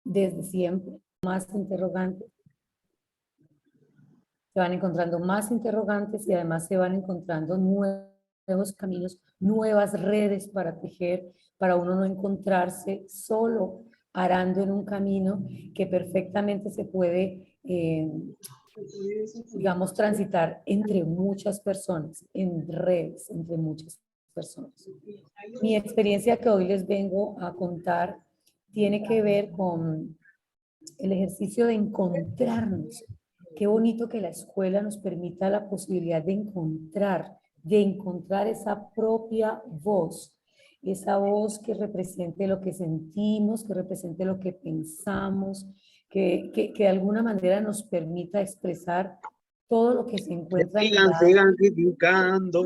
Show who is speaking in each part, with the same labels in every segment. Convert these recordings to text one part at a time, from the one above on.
Speaker 1: desde siempre, más interrogantes. Se van encontrando más interrogantes y además se van encontrando nuevos caminos, nuevas redes para tejer, para uno no encontrarse solo arando en un camino que perfectamente se puede, digamos, transitar entre muchas personas, en redes, entre muchas personas. Mi experiencia que hoy les vengo a contar tiene que ver con el ejercicio de encontrarnos. Qué bonito que la escuela nos permita la posibilidad de encontrar esa propia voz, esa voz que represente lo que sentimos, que represente lo que pensamos, que de alguna manera nos permita expresar todo lo que se encuentra
Speaker 2: sigan criticando.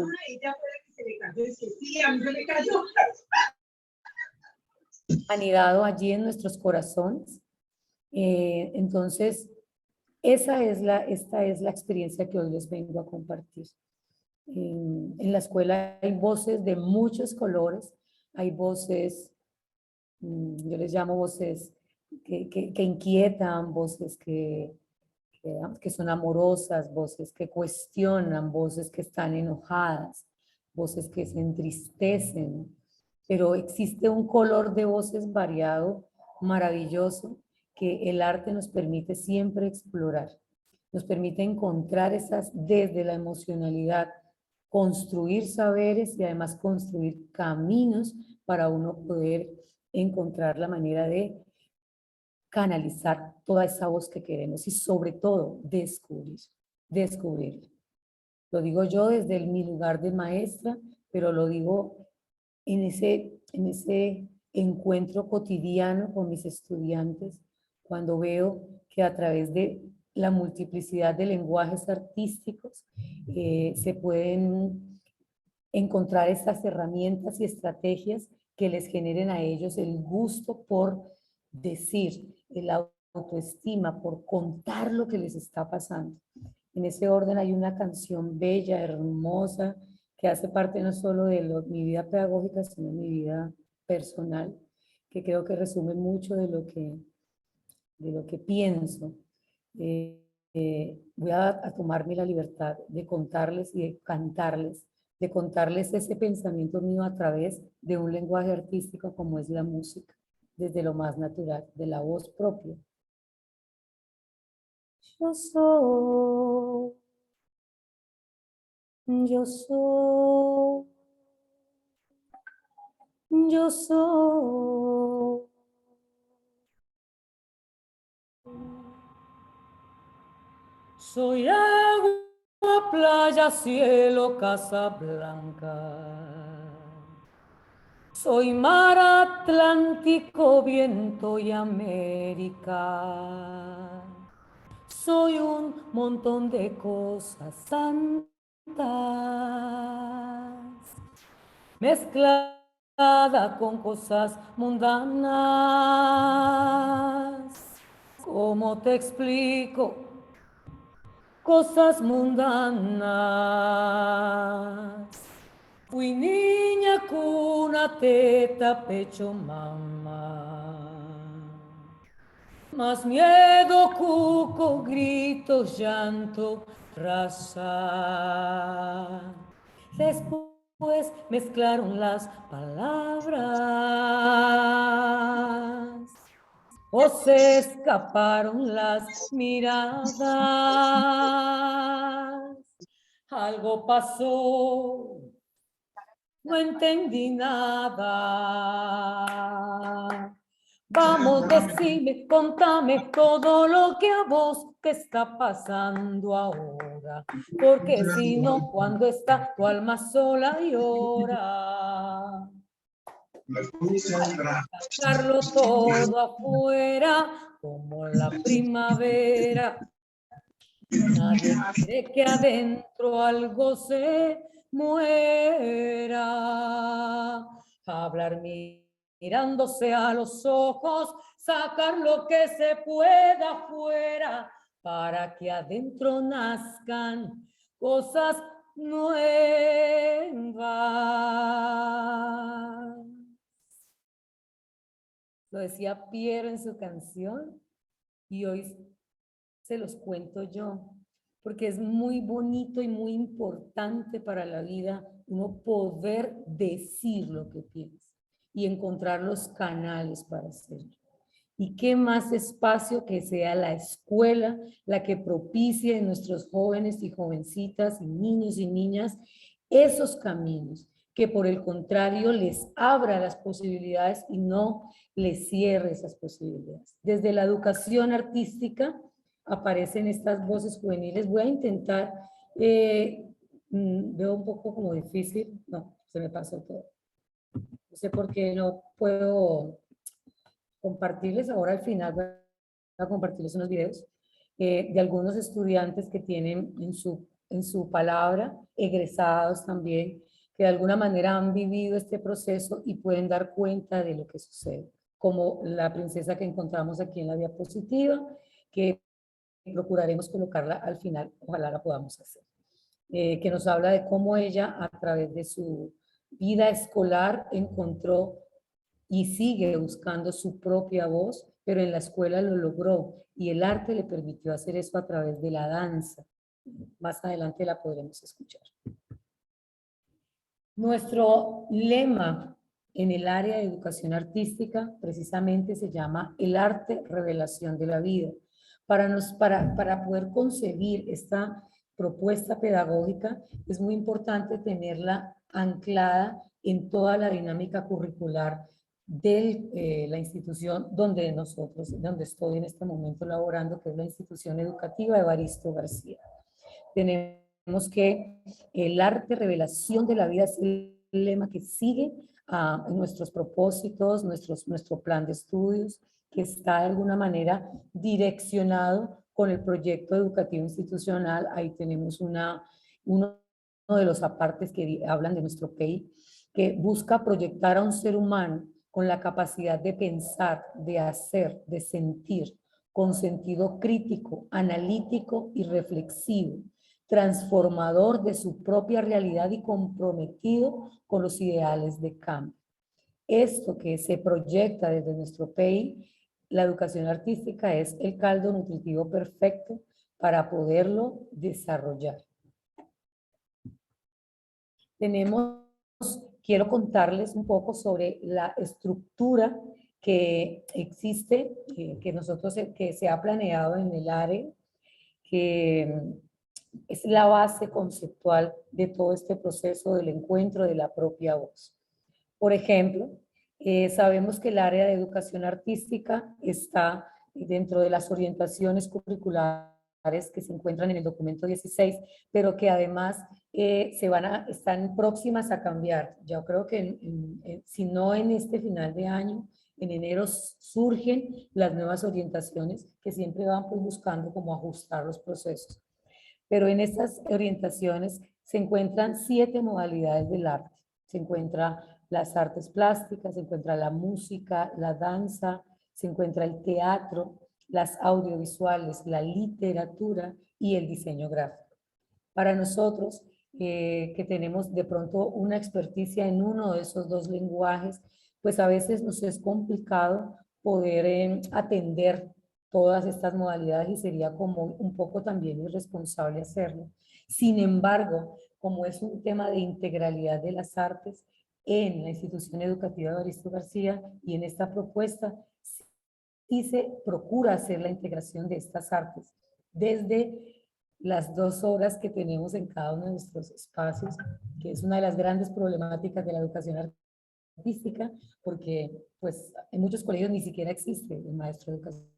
Speaker 1: anidado allí en nuestros corazones. Entonces, esta es la experiencia que hoy les vengo a compartir. En la escuela hay voces de muchos colores, hay voces, yo les llamo voces que inquietan, voces que son amorosas, voces que cuestionan, voces que están enojadas, voces que se entristecen, pero existe un color de voces variado, maravilloso, que el arte nos permite siempre explorar, nos permite encontrar esas desde la emocionalidad, construir saberes y además construir caminos para uno poder encontrar la manera de canalizar toda esa voz que queremos y sobre todo descubrir. Lo digo yo desde mi lugar de maestra, pero lo digo en ese encuentro cotidiano con mis estudiantes, cuando veo que a través de la multiplicidad de lenguajes artísticos se pueden encontrar estas herramientas y estrategias que les generen a ellos el gusto por decir, el autoestima, por contar lo que les está pasando. En ese orden hay una canción bella, hermosa, que hace parte no solo de mi vida pedagógica, sino de mi vida personal, que creo que resume mucho de lo que pienso. Voy a tomarme la libertad de contarles y de contarles ese pensamiento mío a través de un lenguaje artístico como es la música, desde lo más natural, de la voz propia. Yo soy, yo soy, yo soy. Soy agua, playa, cielo, casa blanca. Soy mar Atlántico, viento y América. Soy un montón de cosas santas, mezclada con cosas mundanas. ¿Cómo te explico? Cosas mundanas. Fui niña, cuna, teta, pecho, mamá. Más miedo, cuco, gritos, llanto, raza. Después mezclaron las palabras. O se escaparon las miradas. Algo pasó, no entendí nada. Vamos, decime, contame todo lo que a vos te está pasando ahora. Porque si no, cuando está tu alma sola llora. Sacarlo todo afuera, como la primavera. Nadie quiere que adentro algo se muera. Hablar mirándose a los ojos, sacar lo que se pueda afuera, para que adentro nazcan cosas nuevas. Lo decía Piero en su canción y hoy se los cuento yo, porque es muy bonito y muy importante para la vida uno poder decir lo que piensa y encontrar los canales para hacerlo. ¿Y qué más espacio que sea la escuela la que propicie en nuestros jóvenes y jovencitas y niños y niñas esos caminos, que por el contrario les abra las posibilidades y no les cierre esas posibilidades? Desde la educación artística aparecen estas voces juveniles. Voy a intentar, veo un poco como difícil, no, se me pasó todo. No sé por qué no puedo compartirles ahora al final, voy a compartirles unos videos de algunos estudiantes que tienen en su palabra, egresados también, que de alguna manera han vivido este proceso y pueden dar cuenta de lo que sucede, como la princesa que encontramos aquí en la diapositiva, que procuraremos colocarla al final, ojalá la podamos hacer, que nos habla de cómo ella a través de su vida escolar encontró y sigue buscando su propia voz, pero en la escuela lo logró y el arte le permitió hacer eso a través de la danza. Más adelante la podremos escuchar. Nuestro lema en el área de educación artística precisamente se llama el arte revelación de la vida. Para poder concebir esta propuesta pedagógica es muy importante tenerla anclada en toda la dinámica curricular de la institución donde donde estoy en este momento laborando, que es la institución educativa Evaristo García. Tenemos que el arte revelación de la vida es el lema que sigue nuestros propósitos, nuestro plan de estudios, que está de alguna manera direccionado con el proyecto educativo institucional. Ahí tenemos uno de los apartes que hablan de nuestro PEI, que busca proyectar a un ser humano con la capacidad de pensar, de hacer, de sentir, con sentido crítico, analítico y reflexivo, transformador de su propia realidad y comprometido con los ideales de cambio. Esto que se proyecta desde nuestro PEI, la educación artística, es el caldo nutritivo perfecto para poderlo desarrollar. Quiero contarles un poco sobre la estructura que existe, que se ha planeado en el área, que es la base conceptual de todo este proceso del encuentro de la propia voz. Por ejemplo, sabemos que el área de educación artística está dentro de las orientaciones curriculares que se encuentran en el documento 16, pero que además están próximas a cambiar. Yo creo que si no en este final de año, en enero surgen las nuevas orientaciones que siempre van pues buscando cómo ajustar los procesos. Pero en estas orientaciones se encuentran 7 modalidades del arte. Se encuentra las artes plásticas, se encuentra la música, la danza, se encuentra el teatro, las audiovisuales, la literatura y el diseño gráfico. Para nosotros, que tenemos de pronto una experticia en uno de esos dos lenguajes, pues a veces nos es complicado poder atender todas estas modalidades y sería como un poco también irresponsable hacerlo. Sin embargo, como es un tema de integralidad de las artes en la institución educativa de Evaristo García y en esta propuesta, sí se procura hacer la integración de estas artes desde las 2 horas que tenemos en cada uno de nuestros espacios, que es una de las grandes problemáticas de la educación artística, porque pues en muchos colegios ni siquiera existe el maestro de educación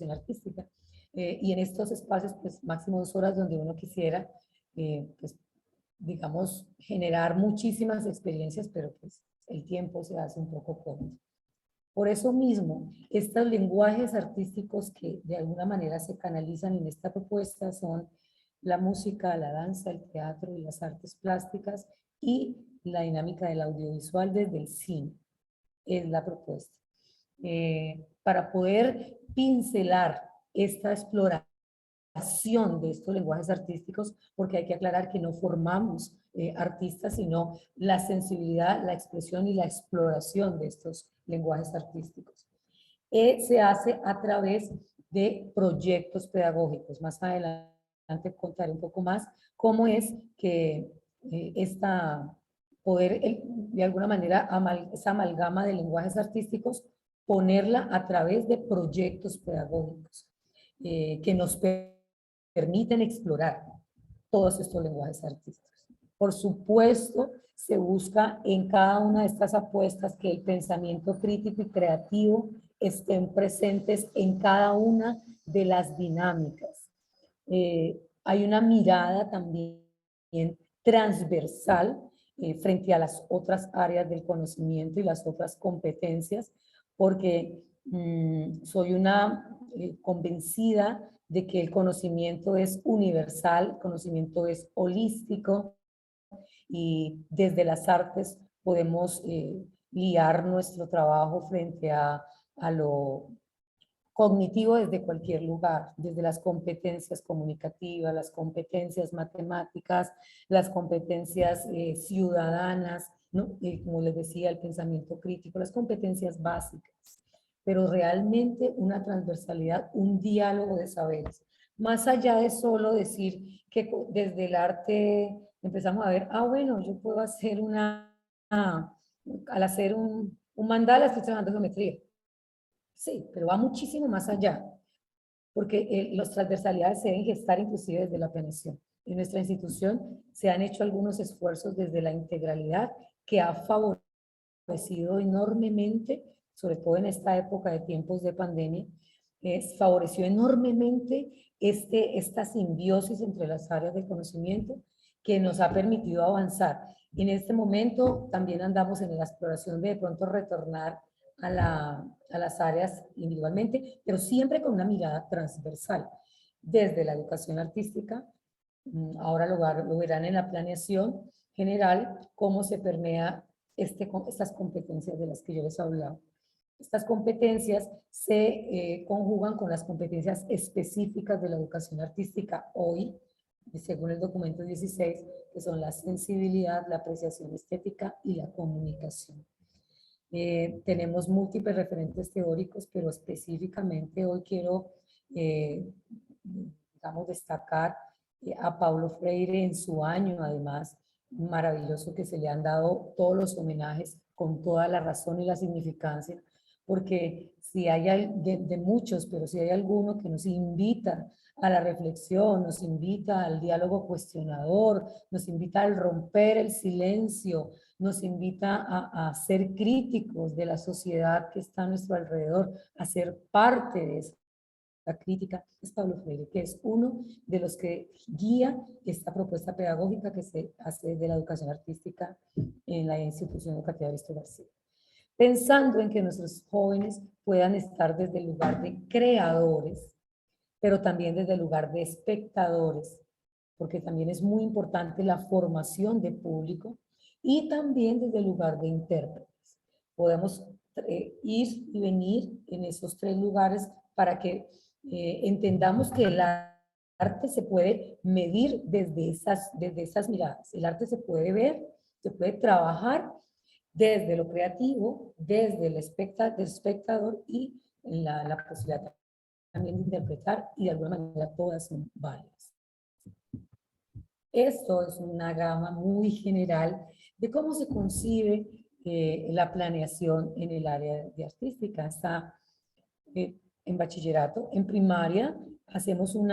Speaker 1: artística. Y en estos espacios, pues máximo 2 horas donde uno quisiera, pues digamos, generar muchísimas experiencias, pero pues el tiempo se hace un poco corto. Por eso mismo, estos lenguajes artísticos que de alguna manera se canalizan en esta propuesta son la música, la danza, el teatro y las artes plásticas y la dinámica del audiovisual desde el cine. Es la propuesta. Para poder pincelar esta exploración de estos lenguajes artísticos, porque hay que aclarar que no formamos artistas, sino la sensibilidad, la expresión y la exploración de estos lenguajes artísticos. se hace a través de proyectos pedagógicos. Más adelante contaré un poco más cómo es que de alguna manera, esa amalgama de lenguajes artísticos, ponerla a través de proyectos pedagógicos que nos permiten explorar todos estos lenguajes artísticos. Por supuesto, se busca en cada una de estas apuestas que el pensamiento crítico y creativo estén presentes en cada una de las dinámicas. Hay una mirada también transversal frente a las otras áreas del conocimiento y las otras competencias, porque soy una convencida de que el conocimiento es universal, el conocimiento es holístico, y desde las artes podemos guiar nuestro trabajo frente a lo cognitivo desde cualquier lugar, desde las competencias comunicativas, las competencias matemáticas, las competencias ciudadanas, ¿no? Como les decía, el pensamiento crítico, las competencias básicas, pero realmente una transversalidad, un diálogo de saberes. Más allá de solo decir que desde el arte empezamos a ver, bueno, yo puedo hacer al hacer un mandala estoy trabajando geometría. Sí, pero va muchísimo más allá, porque las transversalidades se deben gestar inclusive desde la planeación. En nuestra institución se han hecho algunos esfuerzos desde la integralidad que ha favorecido enormemente, sobre todo en esta época de tiempos de pandemia, favoreció enormemente esta simbiosis entre las áreas del conocimiento que nos ha permitido avanzar. En este momento también andamos en la exploración de pronto retornar a las áreas individualmente, pero siempre con una mirada transversal, desde la educación artística, ahora lo verán en la planeación general, cómo se permea estas competencias de las que yo les hablaba. Estas competencias se conjugan con las competencias específicas de la educación artística hoy, según el documento 16, que son la sensibilidad, la apreciación estética y la comunicación. Tenemos múltiples referentes teóricos, pero específicamente hoy quiero, digamos, destacar a Paulo Freire en su año, además, maravilloso que se le han dado todos los homenajes con toda la razón y la significancia, porque si hay de muchos, pero si hay alguno que nos invita a la reflexión, nos invita al diálogo cuestionador, nos invita al romper el silencio, nos invita a ser críticos de la sociedad que está a nuestro alrededor, a ser parte de esa crítica, es Pablo Freire, que es uno de los que guía esta propuesta pedagógica que se hace de la educación artística en la institución educativa Aristo García. Pensando en que nuestros jóvenes puedan estar desde el lugar de creadores, pero también desde el lugar de espectadores, porque también es muy importante la formación de público, y también desde el lugar de intérpretes. Podemos ir y venir en esos tres lugares para que entendamos que el arte se puede medir desde esas miradas. El arte se puede ver, se puede trabajar desde lo creativo, desde el espectador y la posibilidad también de interpretar, y de alguna manera todas son válidas. Esto es una gama muy general de cómo se concibe la planeación en el área de artística. Está en bachillerato, en primaria, hacemos un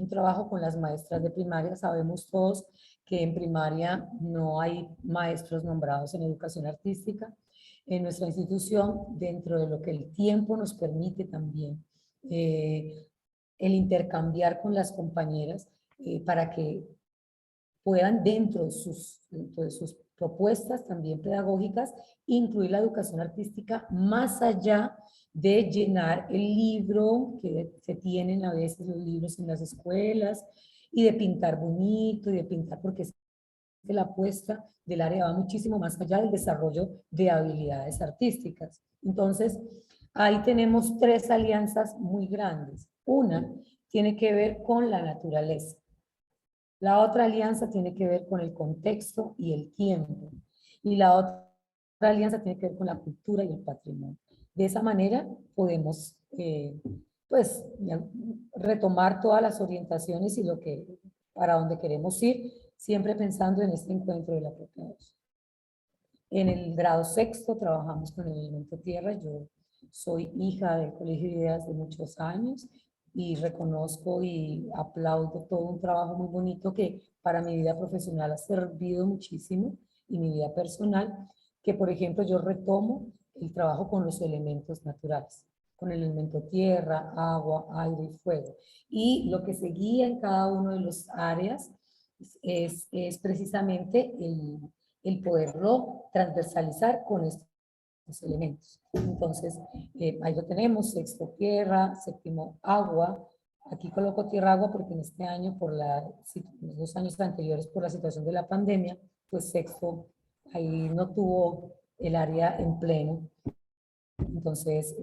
Speaker 1: trabajo con las maestras de primaria. Sabemos todos que en primaria no hay maestros nombrados en educación artística. En nuestra institución, dentro de lo que el tiempo nos permite también, el intercambiar con las compañeras para que puedan dentro de sus propuestas también pedagógicas incluir la educación artística más allá de llenar el libro que se tienen a veces los libros en las escuelas, y de pintar bonito y de pintar, porque es que la apuesta del área va muchísimo más allá del desarrollo de habilidades artísticas. Entonces, ahí tenemos tres alianzas muy grandes. Una tiene que ver con la naturaleza. La otra alianza tiene que ver con el contexto y el tiempo. Y la otra alianza tiene que ver con la cultura y el patrimonio. De esa manera podemos pues, retomar todas las orientaciones y para donde queremos ir, siempre pensando en este encuentro de la propia voz. En el grado sexto trabajamos con el elemento tierra. Yo soy hija del Colegio de Ideas de muchos años y reconozco y aplaudo todo un trabajo muy bonito que para mi vida profesional ha servido muchísimo y mi vida personal, que por ejemplo yo retomo el trabajo con los elementos naturales, con el elemento tierra, agua, aire y fuego. Y lo que se guía en cada uno de las áreas es precisamente el poderlo transversalizar con estos elementos. Entonces, ahí lo tenemos, sexto tierra, séptimo agua. Aquí coloco tierra agua porque en este año, los 2 años anteriores, por la situación de la pandemia, pues sexto ahí no tuvo el área en pleno. Entonces,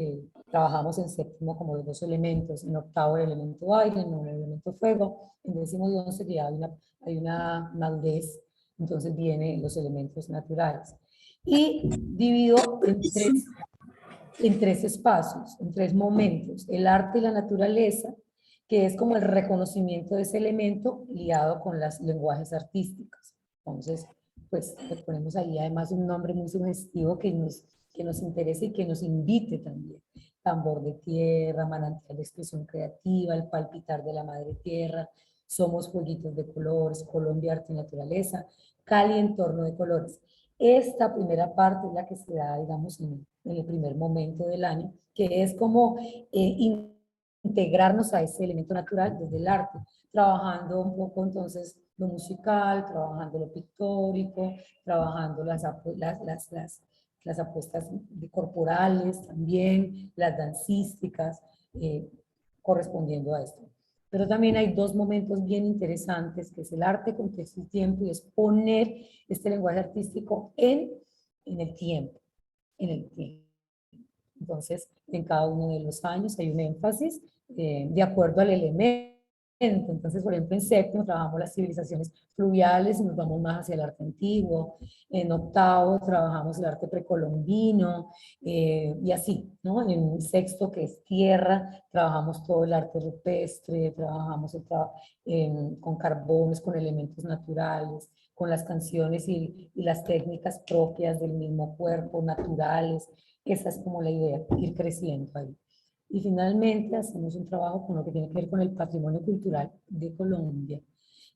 Speaker 1: trabajamos en séptimo como los 2 elementos, en octavo el elemento aire, en noveno el elemento fuego, en décimo y 11 ya hay una madurez, entonces vienen los elementos naturales. Y divido en tres espacios, en 3 momentos, el arte y la naturaleza, que es como el reconocimiento de ese elemento liado con los lenguajes artísticos. Entonces, pues le ponemos ahí además un nombre muy sugestivo que nos interese y que nos invite también. Tambor de tierra, manantial de expresión creativa, el palpitar de la madre tierra, somos jueguitos de colores, Colombia, arte y naturaleza, Cali, entorno de colores. Esta primera parte es la que se da, digamos, en el primer momento del año, que es como integrarnos a ese elemento natural desde el arte, trabajando un poco entonces lo musical, trabajando lo pictórico, trabajando las apuestas corporales también, las dancísticas, correspondiendo a esto. Pero también hay 2 momentos bien interesantes, que es el arte, contexto y tiempo, y es poner este lenguaje artístico en el tiempo, en el tiempo. Entonces, en cada uno de los años hay un énfasis de acuerdo al elemento. Entonces, por ejemplo, en séptimo trabajamos las civilizaciones fluviales y nos vamos más hacia el arte antiguo. En octavo trabajamos el arte precolombino y así, ¿no? En sexto, que es tierra, trabajamos todo el arte rupestre, trabajamos con carbones, con elementos naturales, con las canciones y las técnicas propias del mismo cuerpo, naturales. Esa es como la idea, ir creciendo ahí. Y finalmente hacemos un trabajo con lo que tiene que ver con el patrimonio cultural de Colombia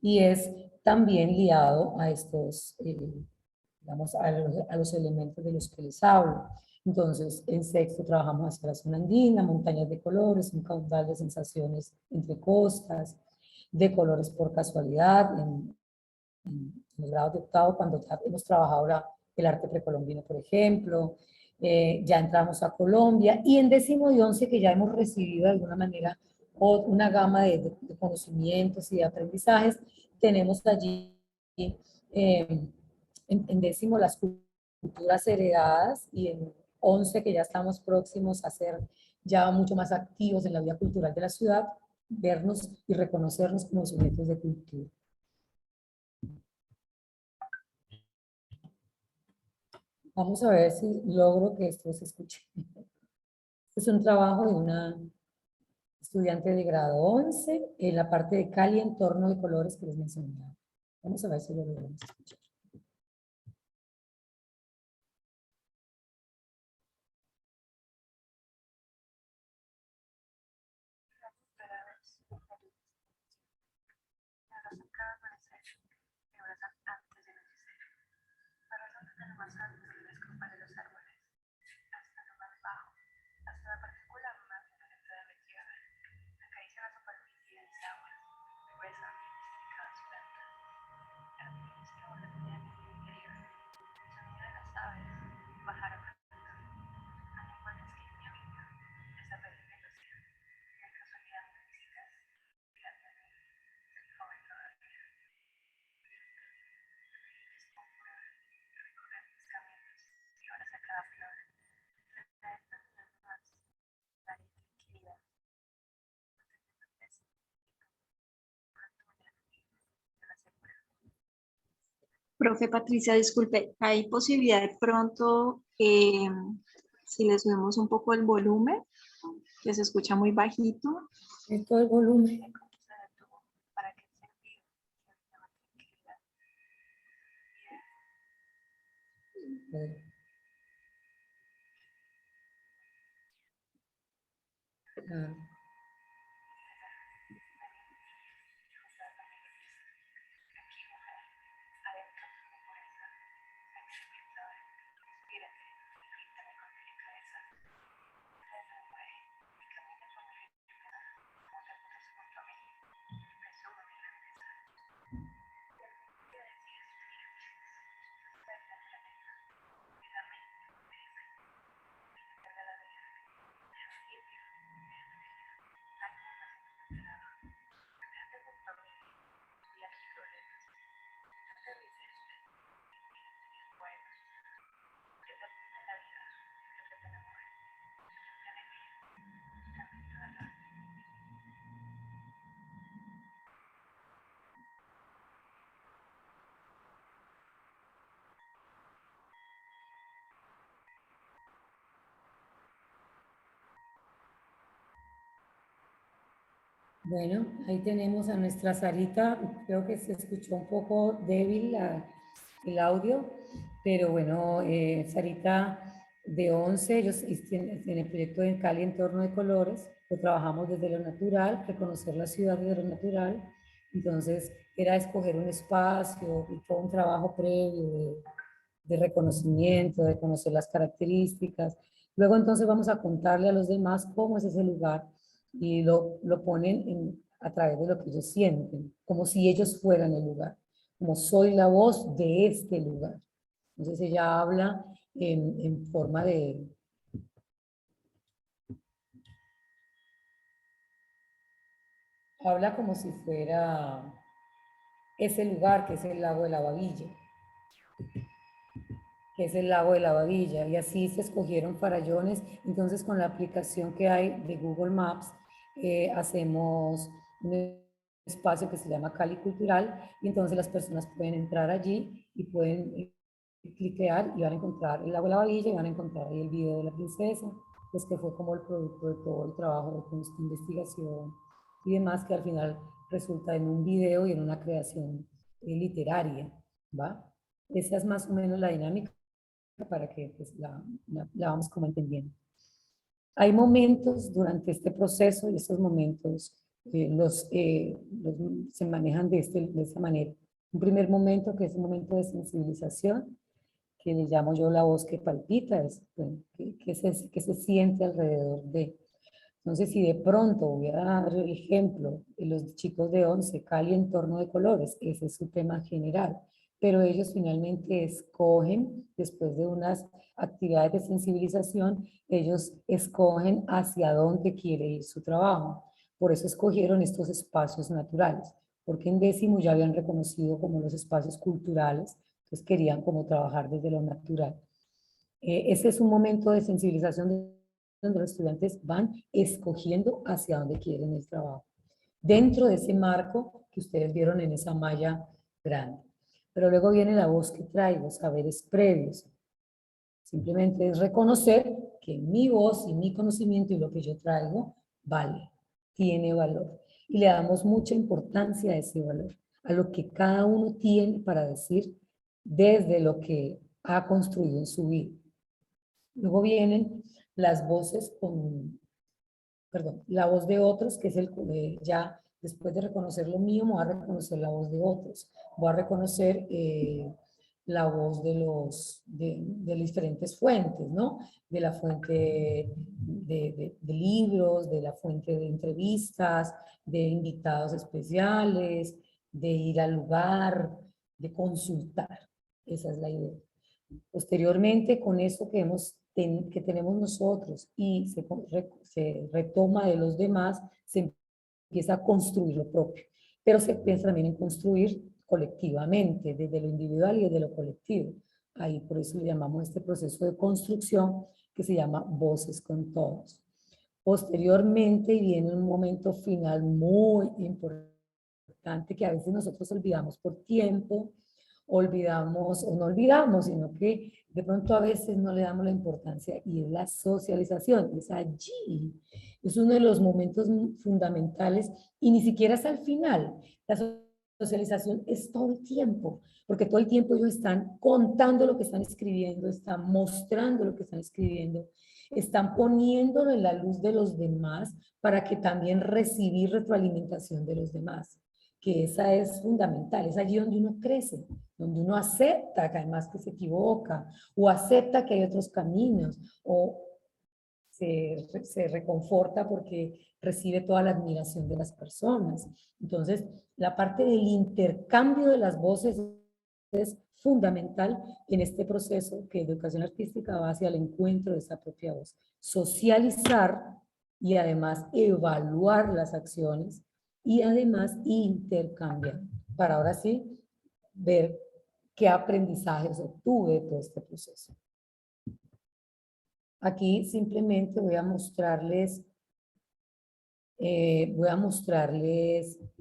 Speaker 1: y es también liado a estos, digamos, a los elementos de los que les hablo. Entonces, en sexto trabajamos hacia la zona andina, montañas de colores, un caudal de sensaciones entre costas, de colores por casualidad, en los grados de octavo, cuando ya hemos trabajado el arte precolombino, por ejemplo, ya entramos a Colombia, y en décimo y 11, que ya hemos recibido de alguna manera una gama de conocimientos y de aprendizajes, tenemos allí en décimo las culturas heredadas, y en 11, que ya estamos próximos a ser ya mucho más activos en la vida cultural de la ciudad, vernos y reconocernos como sujetos de cultura. Vamos a ver si logro que esto se escuche. Es un trabajo de una estudiante de grado 11 en la parte de Cali, entorno de colores que les mencionaba. Vamos a ver si lo logramos escuchar.
Speaker 3: Profe Patricia, disculpe, ¿hay posibilidad de pronto Si le subimos un poco el volumen, que se escucha muy bajito.
Speaker 1: Todo el volumen.
Speaker 3: Para que
Speaker 1: Bueno. Ah. Bueno, ahí tenemos a nuestra Sarita. Creo que se escuchó un poco débil el audio, pero bueno, Sarita de 11, ellos tienen el proyecto de Cali Entorno de Colores, lo trabajamos desde lo natural, reconocer la ciudad desde lo natural. Entonces, era escoger un espacio y todo un trabajo previo de reconocimiento, de conocer las características. Luego entonces vamos a contarle a los demás cómo es ese lugar y lo ponen a través de lo que ellos sienten, como si ellos fueran el lugar, como soy la voz de este lugar. Entonces ella habla en forma de... Habla como si fuera ese lugar que es el lago de la Babilla, que es el lago de la Babilla, y así se escogieron farallones. Entonces, con la aplicación que hay de Google Maps, hacemos un espacio que se llama Cali Cultural, y entonces las personas pueden entrar allí y pueden cliquear y van a encontrar el lago de la Babilla y van a encontrar ahí el video de la princesa, pues que fue como el producto de todo el trabajo de investigación y demás, que al final resulta en un video y en una creación literaria, ¿va? Esa es más o menos la dinámica para que pues, la vamos como entendiendo. Hay momentos durante este proceso y estos momentos se manejan de esta manera. Un primer momento que es un momento de sensibilización, que le llamo yo la voz que palpita, es, bueno, que se siente alrededor de. Entonces, si de pronto voy a dar el ejemplo de los chicos de 11, Cali Entorno de Colores, ese es su tema general, pero ellos finalmente escogen, después de unas actividades de sensibilización, ellos escogen hacia dónde quiere ir su trabajo. Por eso escogieron estos espacios naturales, porque en décimo ya habían reconocido como los espacios culturales, entonces querían como trabajar desde lo natural. Ese es un momento de sensibilización donde los estudiantes van escogiendo hacia dónde quieren el trabajo, dentro de ese marco que ustedes vieron en esa malla grande. Pero luego viene la voz que traigo, saberes previos. Simplemente es reconocer que mi voz y mi conocimiento y lo que yo traigo vale, tiene valor. Y le damos mucha importancia a ese valor, a lo que cada uno tiene para decir desde lo que ha construido en su vida. Luego vienen las voces con, perdón, la voz de otros, que es ya después de reconocer lo mío, voy a reconocer la voz de otros. Voy a reconocer la voz de las diferentes fuentes, ¿no? De la fuente de libros, de la fuente de entrevistas, de invitados especiales, de ir al lugar, de consultar. Esa es la idea. Posteriormente, con esto que tenemos nosotros y se retoma de los demás, se empieza a construir lo propio. Pero se piensa también en construir colectivamente, desde lo individual y desde lo colectivo. Ahí por eso le llamamos este proceso de construcción que se llama Voces con Todos. Posteriormente viene un momento final muy importante que a veces nosotros olvidamos por tiempo olvidamos, o no olvidamos, sino que de pronto a veces no le damos la importancia, y es la socialización, es allí, es uno de los momentos fundamentales, y ni siquiera es al final. La socialización es todo el tiempo, porque todo el tiempo ellos están contando lo que están escribiendo, están mostrando lo que están escribiendo, están poniéndolo en la luz de los demás para que también recibir retroalimentación de los demás, que esa es fundamental, es allí donde uno crece, donde uno acepta que además que se equivoca, o acepta que hay otros caminos, o se reconforta porque recibe toda la admiración de las personas. Entonces, la parte del intercambio de las voces es fundamental en este proceso que educación artística va hacia el encuentro de esa propia voz. Socializar y además evaluar las acciones y además intercambiar, para ahora sí ver qué aprendizajes obtuve de todo este proceso. Aquí simplemente voy a mostrarles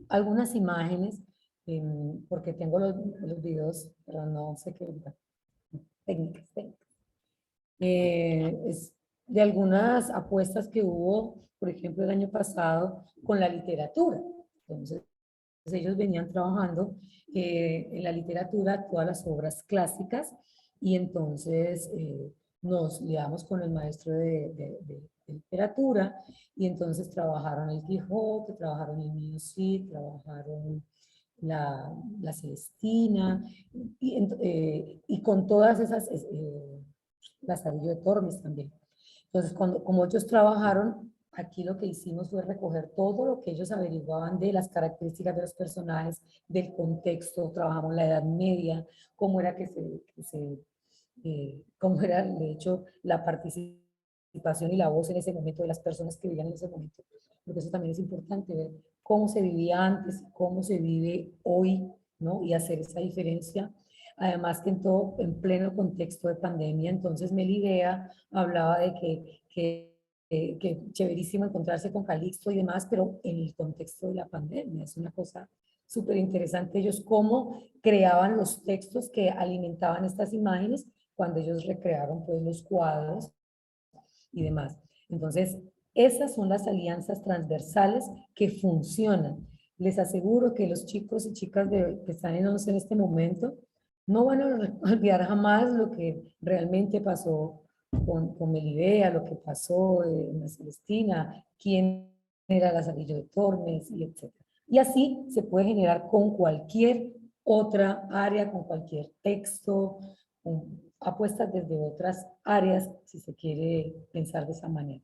Speaker 1: algunas imágenes, porque tengo los videos, pero no sé qué, técnicas. Es de algunas apuestas que hubo, por ejemplo, el año pasado con la literatura. Entonces, ellos venían trabajando en la literatura todas las obras clásicas, y entonces nos liamos con el maestro de literatura, y entonces trabajaron el Quijote, trabajaron el Niño Cid, trabajaron la Celestina, y con todas esas, Lazarillo de Tormes también. Entonces, como ellos trabajaron, aquí lo que hicimos fue recoger todo lo que ellos averiguaban de las características de los personajes, del contexto, trabajamos la Edad Media, cómo era cómo era, de hecho, la participación y la voz en ese momento de las personas que vivían en ese momento, porque eso también es importante, ver cómo se vivía antes, cómo se vive hoy, ¿no? Y hacer esa diferencia. Además que en pleno contexto de pandemia, entonces Melibea hablaba de que chéverísimo encontrarse con Calixto y demás, pero en el contexto de la pandemia, es una cosa súper interesante ellos cómo creaban los textos que alimentaban estas imágenes cuando ellos recrearon pues los cuadros y demás. Entonces, esas son las alianzas transversales que funcionan. Les aseguro que los chicos y chicas que están en 11 en este momento no van a olvidar jamás lo que realmente pasó con Melibea, lo que pasó en la Celestina, quién era Lazarillo de Tormes, y etc. Y así se puede generar con cualquier otra área, con cualquier texto, con apuestas desde otras áreas, si se quiere pensar de esa manera.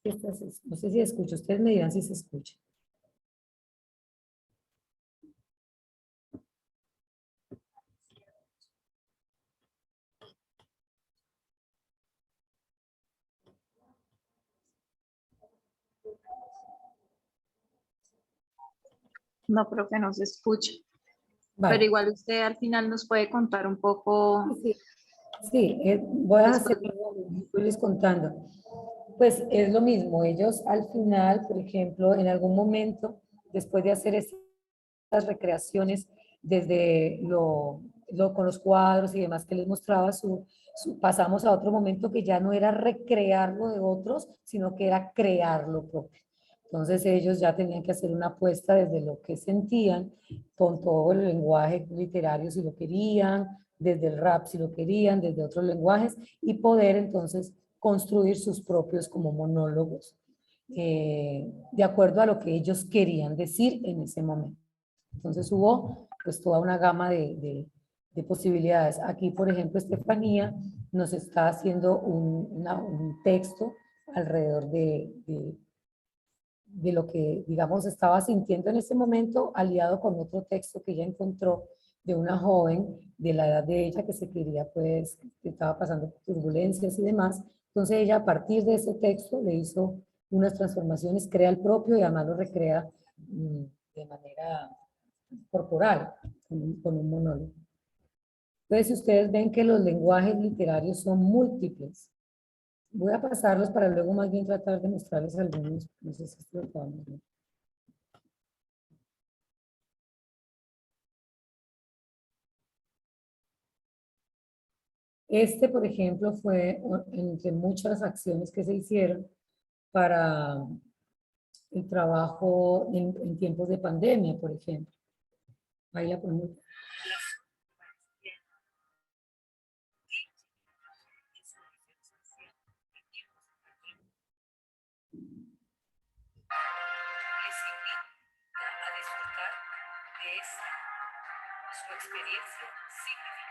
Speaker 1: No sé si escucho, ustedes me dirán si se escucha.
Speaker 3: No, creo que no se escucha.
Speaker 1: Vale.
Speaker 3: Pero igual usted al final nos puede contar un poco.
Speaker 1: Sí, sí, voy a
Speaker 3: Después.
Speaker 1: irles contando. Pues es lo mismo, ellos al final, por ejemplo, en algún momento, después de hacer estas recreaciones, desde con los cuadros y demás que les mostraba, pasamos a otro momento que ya no era recrearlo de otros, sino que era crearlo propio. Entonces ellos ya tenían que hacer una apuesta desde lo que sentían, con todo el lenguaje literario si lo querían, desde el rap si lo querían, desde otros lenguajes, y poder entonces construir sus propios como monólogos, de acuerdo a lo que ellos querían decir en ese momento. Entonces hubo pues toda una gama de posibilidades. Aquí, por ejemplo, Estefanía nos está haciendo un texto alrededor de lo que, digamos, estaba sintiendo en ese momento, aliado con otro texto que ella encontró de una joven de la edad de ella que se quería, pues, que estaba pasando por turbulencias y demás. Entonces ella a partir de ese texto le hizo unas transformaciones, crea el propio y además lo recrea de manera corporal, con un monólogo. Entonces ustedes ven que los lenguajes literarios son múltiples. Voy a pasarlos para luego más bien tratar de mostrarles algunos. No sé si esto lo podemos ver. Este, por ejemplo, fue entre muchas acciones que se hicieron para el trabajo en tiempos de pandemia, por ejemplo. Ahí la ponemos. Les invito a disfrutar de esta, su experiencia significativa.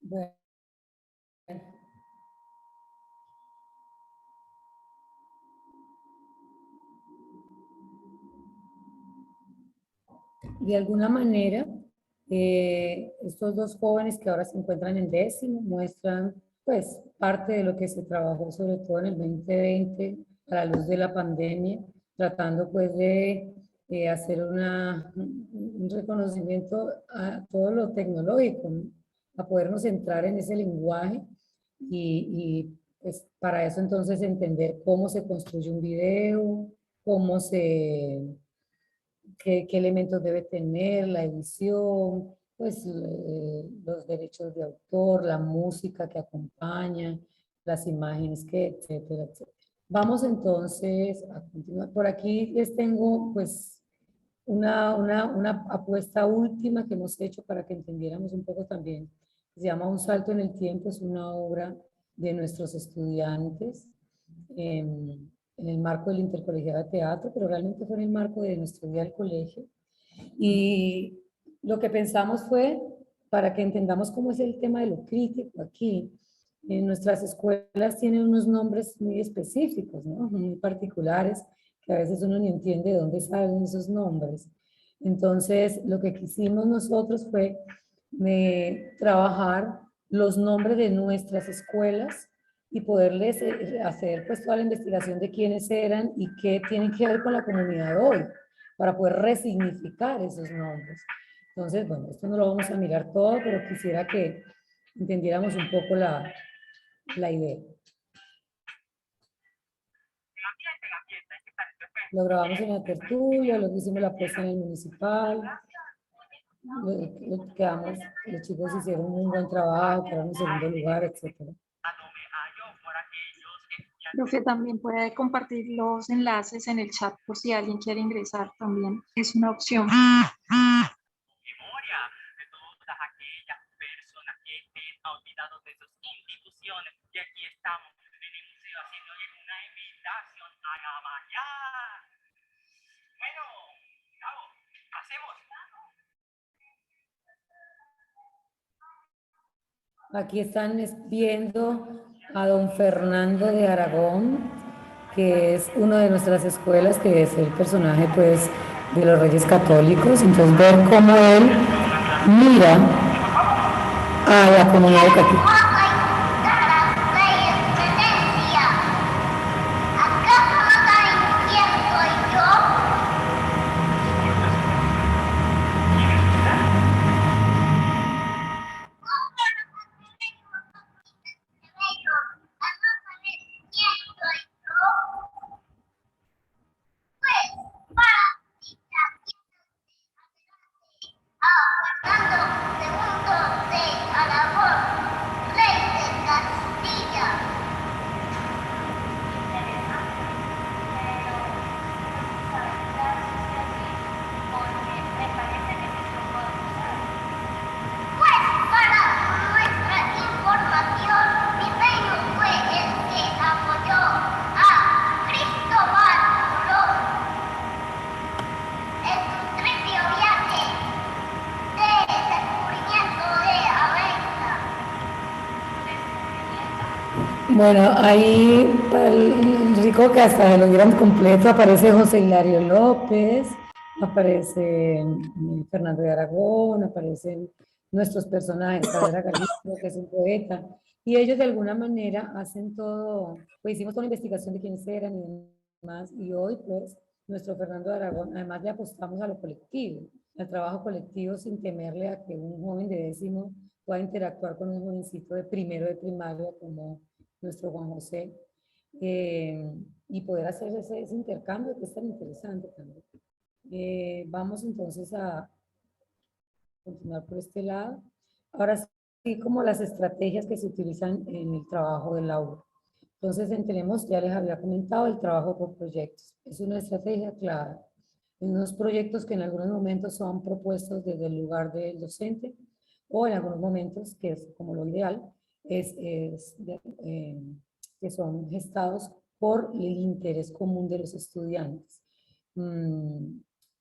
Speaker 1: Bueno, de alguna manera, estos dos jóvenes que ahora se encuentran en décimo muestran pues parte de lo que se trabajó sobre todo en el 2020 a la luz de la pandemia, tratando pues de hacer un reconocimiento a todo lo tecnológico, ¿no? A podernos entrar en ese lenguaje pues para eso entonces entender cómo se construye un video, cómo qué elementos debe tener, la edición, pues los derechos de autor, la música que acompaña, las imágenes que, etcétera, etcétera. Vamos entonces a continuar. Por aquí les tengo pues una apuesta última que hemos hecho para que entendiéramos un poco también. Se llama Un salto en el tiempo, es una obra de nuestros estudiantes en el marco del Intercolegiado de Teatro, pero realmente fue en el marco de nuestro día al colegio. Y lo que pensamos fue, para que entendamos cómo es el tema de lo crítico aquí, en nuestras escuelas tienen unos nombres muy específicos, ¿no? Muy particulares, que a veces uno ni entiende de dónde salen esos nombres. Entonces, lo que quisimos nosotros fue trabajar los nombres de nuestras escuelas y poderles hacer pues toda la investigación de quiénes eran y qué tienen que ver con la comunidad hoy, para poder resignificar esos nombres. Entonces, bueno, esto no lo vamos a mirar todo, pero quisiera que entendiéramos un poco la idea. Lo grabamos en la tertulia, lo hicimos la puesta en el municipal, los chicos hicieron un buen trabajo, quedaron en segundo lugar, etc.
Speaker 3: Profe, también puede compartir los enlaces en el chat por si alguien quiere ingresar también. Es una opción.
Speaker 4: Memoria de todas aquellas personas que estén olvidados de sus instituciones. Y aquí estamos en el museo haciéndole una invitación a la mañana. Bueno, Gabo, hacemos.
Speaker 1: Aquí están viendo a don Fernando de Aragón, que es uno de nuestras escuelas, que es el personaje pues de los Reyes Católicos. Entonces ver cómo él mira a la comunidad educativa. Bueno, ahí, para el rico que hasta lo vieran completo, aparece José Hilario López, aparece Fernando de Aragón, aparecen nuestros personajes, Saavedra Galindo, que es un poeta, y ellos de alguna manera hacen todo, pues hicimos toda la investigación de quiénes eran y demás, y hoy pues nuestro Fernando de Aragón, además le apostamos a lo colectivo, al trabajo colectivo sin temerle a que un joven de décimo pueda interactuar con un jovencito de primero de primaria como nuestro Juan José, y poder hacer ese intercambio que es tan interesante también. Vamos entonces a continuar por este lado. Ahora sí, como las estrategias que se utilizan en el trabajo del aula. Entonces, tenemos, ya les había comentado, el trabajo por proyectos. Es una estrategia clara. En unos proyectos que en algunos momentos son propuestos desde el lugar del docente o en algunos momentos, que es como lo ideal, que son gestados por el interés común de los estudiantes.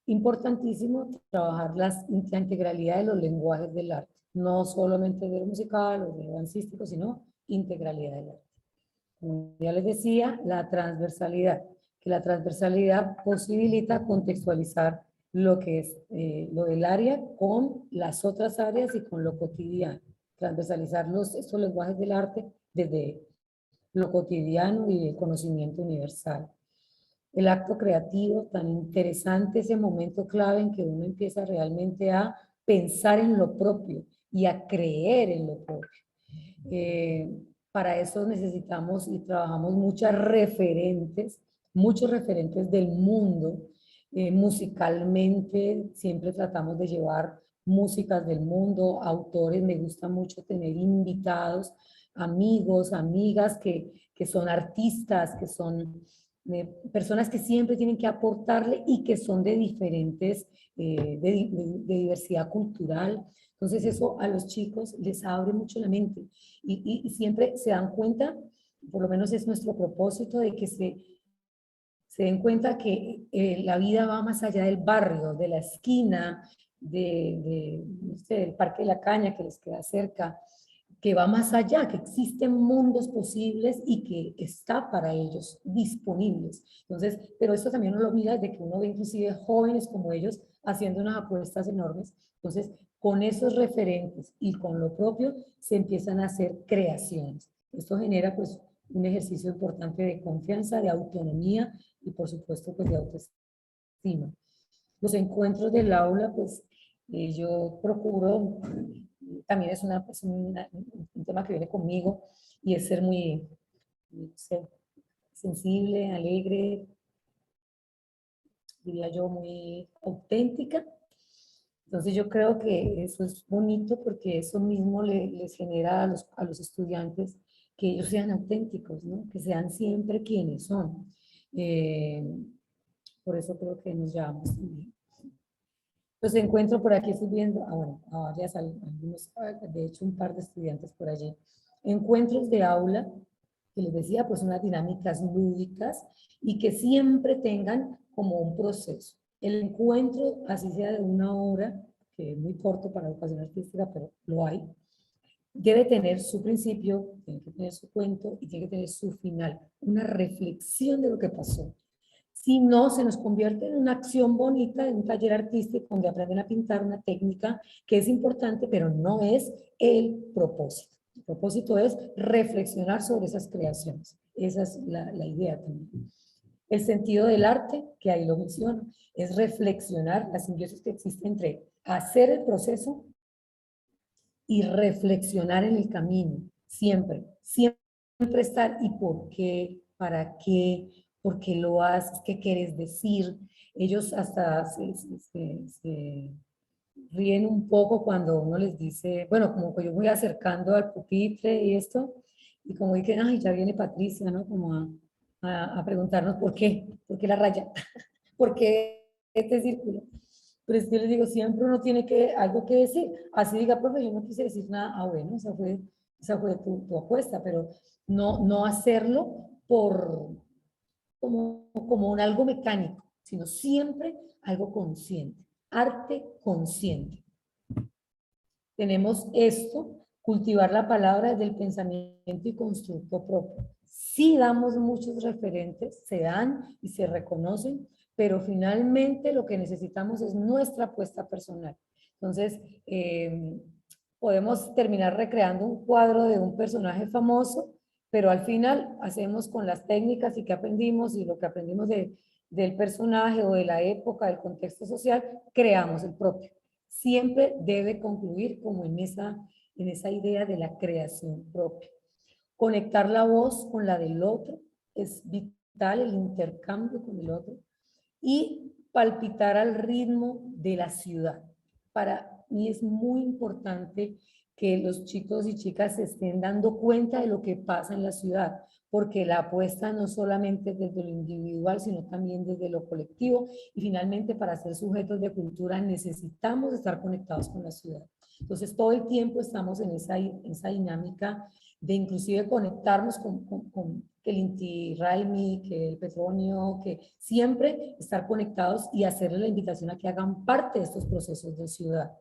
Speaker 1: Importantísimo trabajar la integralidad de los lenguajes del arte, no solamente de lo musical o de lo dancístico, sino integralidad del arte. Como ya les decía, la transversalidad, que la transversalidad posibilita contextualizar lo que es lo del área con las otras áreas y con lo cotidiano. Transversalizar estos lenguajes del arte desde lo cotidiano y el conocimiento universal. El acto creativo, tan interesante, ese momento clave en que uno empieza realmente a pensar en lo propio y a creer en lo propio. Para eso necesitamos y trabajamos muchos referentes del mundo. Musicalmente siempre tratamos de llevar músicas del mundo, autores. Me gusta mucho tener invitados, amigos, amigas que son artistas, que son personas que siempre tienen que aportarle y que son de diferentes, de diversidad cultural. Entonces eso a los chicos les abre mucho la mente y siempre se dan cuenta, por lo menos es nuestro propósito, de que se den cuenta que la vida va más allá del barrio, de la esquina, no sé, del Parque de la Caña que les queda cerca, que va más allá, que existen mundos posibles y que está para ellos disponibles. Entonces, pero esto también uno lo mira desde que uno ve inclusive jóvenes como ellos haciendo unas apuestas enormes. Entonces, con esos referentes y con lo propio se empiezan a hacer creaciones. Esto genera pues un ejercicio importante de confianza, de autonomía y por supuesto pues de autoestima. Los encuentros del aula, pues yo procuro, también es un tema que viene conmigo y es ser muy, no sé, sensible, alegre, diría yo, muy auténtica. Entonces yo creo que eso es bonito porque eso mismo les genera a los estudiantes que ellos sean auténticos, ¿no? Que sean siempre quienes son. Por eso creo que nos llamamos también. Los encuentro por aquí, estoy viendo, bueno, a varias, algunos, de hecho un par de estudiantes por allí. Encuentros de aula, que les decía, pues unas dinámicas lúdicas y que siempre tengan como un proceso. El encuentro, así sea de una hora, que es muy corto para educación artística, pero lo hay, debe tener su principio, tiene que tener su cuento y tiene que tener su final, una reflexión de lo que pasó. Si no, se nos convierte en una acción bonita, en un taller artístico donde aprenden a pintar una técnica que es importante, pero no es el propósito. El propósito es reflexionar sobre esas creaciones. Esa es la idea también. El sentido del arte, que ahí lo menciono, es reflexionar la simbiosis que existe entre hacer el proceso y reflexionar en el camino. Siempre, siempre estar y por qué, para qué, por qué lo haces, qué quieres decir. Ellos hasta se ríen un poco cuando uno les dice, bueno, como que yo voy acercando al pupitre y esto, y como dicen, ay, ya viene Patricia, ¿no? Como a preguntarnos por qué la raya, por qué este círculo. Pero es que les digo, siempre uno tiene algo que decir. Así diga, profe, yo no quise decir nada, bueno, esa fue tu apuesta, pero no hacerlo como un algo mecánico, sino siempre algo consciente, arte consciente. Tenemos esto, cultivar la palabra desde el pensamiento y constructo propio. Sí damos muchos referentes, se dan y se reconocen, pero finalmente lo que necesitamos es nuestra apuesta personal. Entonces, podemos terminar recreando un cuadro de un personaje famoso, pero al final hacemos con las técnicas y que aprendimos y lo que aprendimos del personaje o de la época, del contexto social, creamos el propio. Siempre debe concluir como en esa idea de la creación propia. Conectar la voz con la del otro es vital, el intercambio con el otro, y palpitar al ritmo de la ciudad. Para mí es muy importante que los chicos y chicas se estén dando cuenta de lo que pasa en la ciudad, porque la apuesta no solamente desde lo individual, sino también desde lo colectivo, y finalmente para ser sujetos de cultura necesitamos estar conectados con la ciudad. Entonces todo el tiempo estamos en esa dinámica de inclusive conectarnos con que el Inti Raymi, que el Petronio, que siempre estar conectados y hacerle la invitación a que hagan parte de estos procesos de ciudad.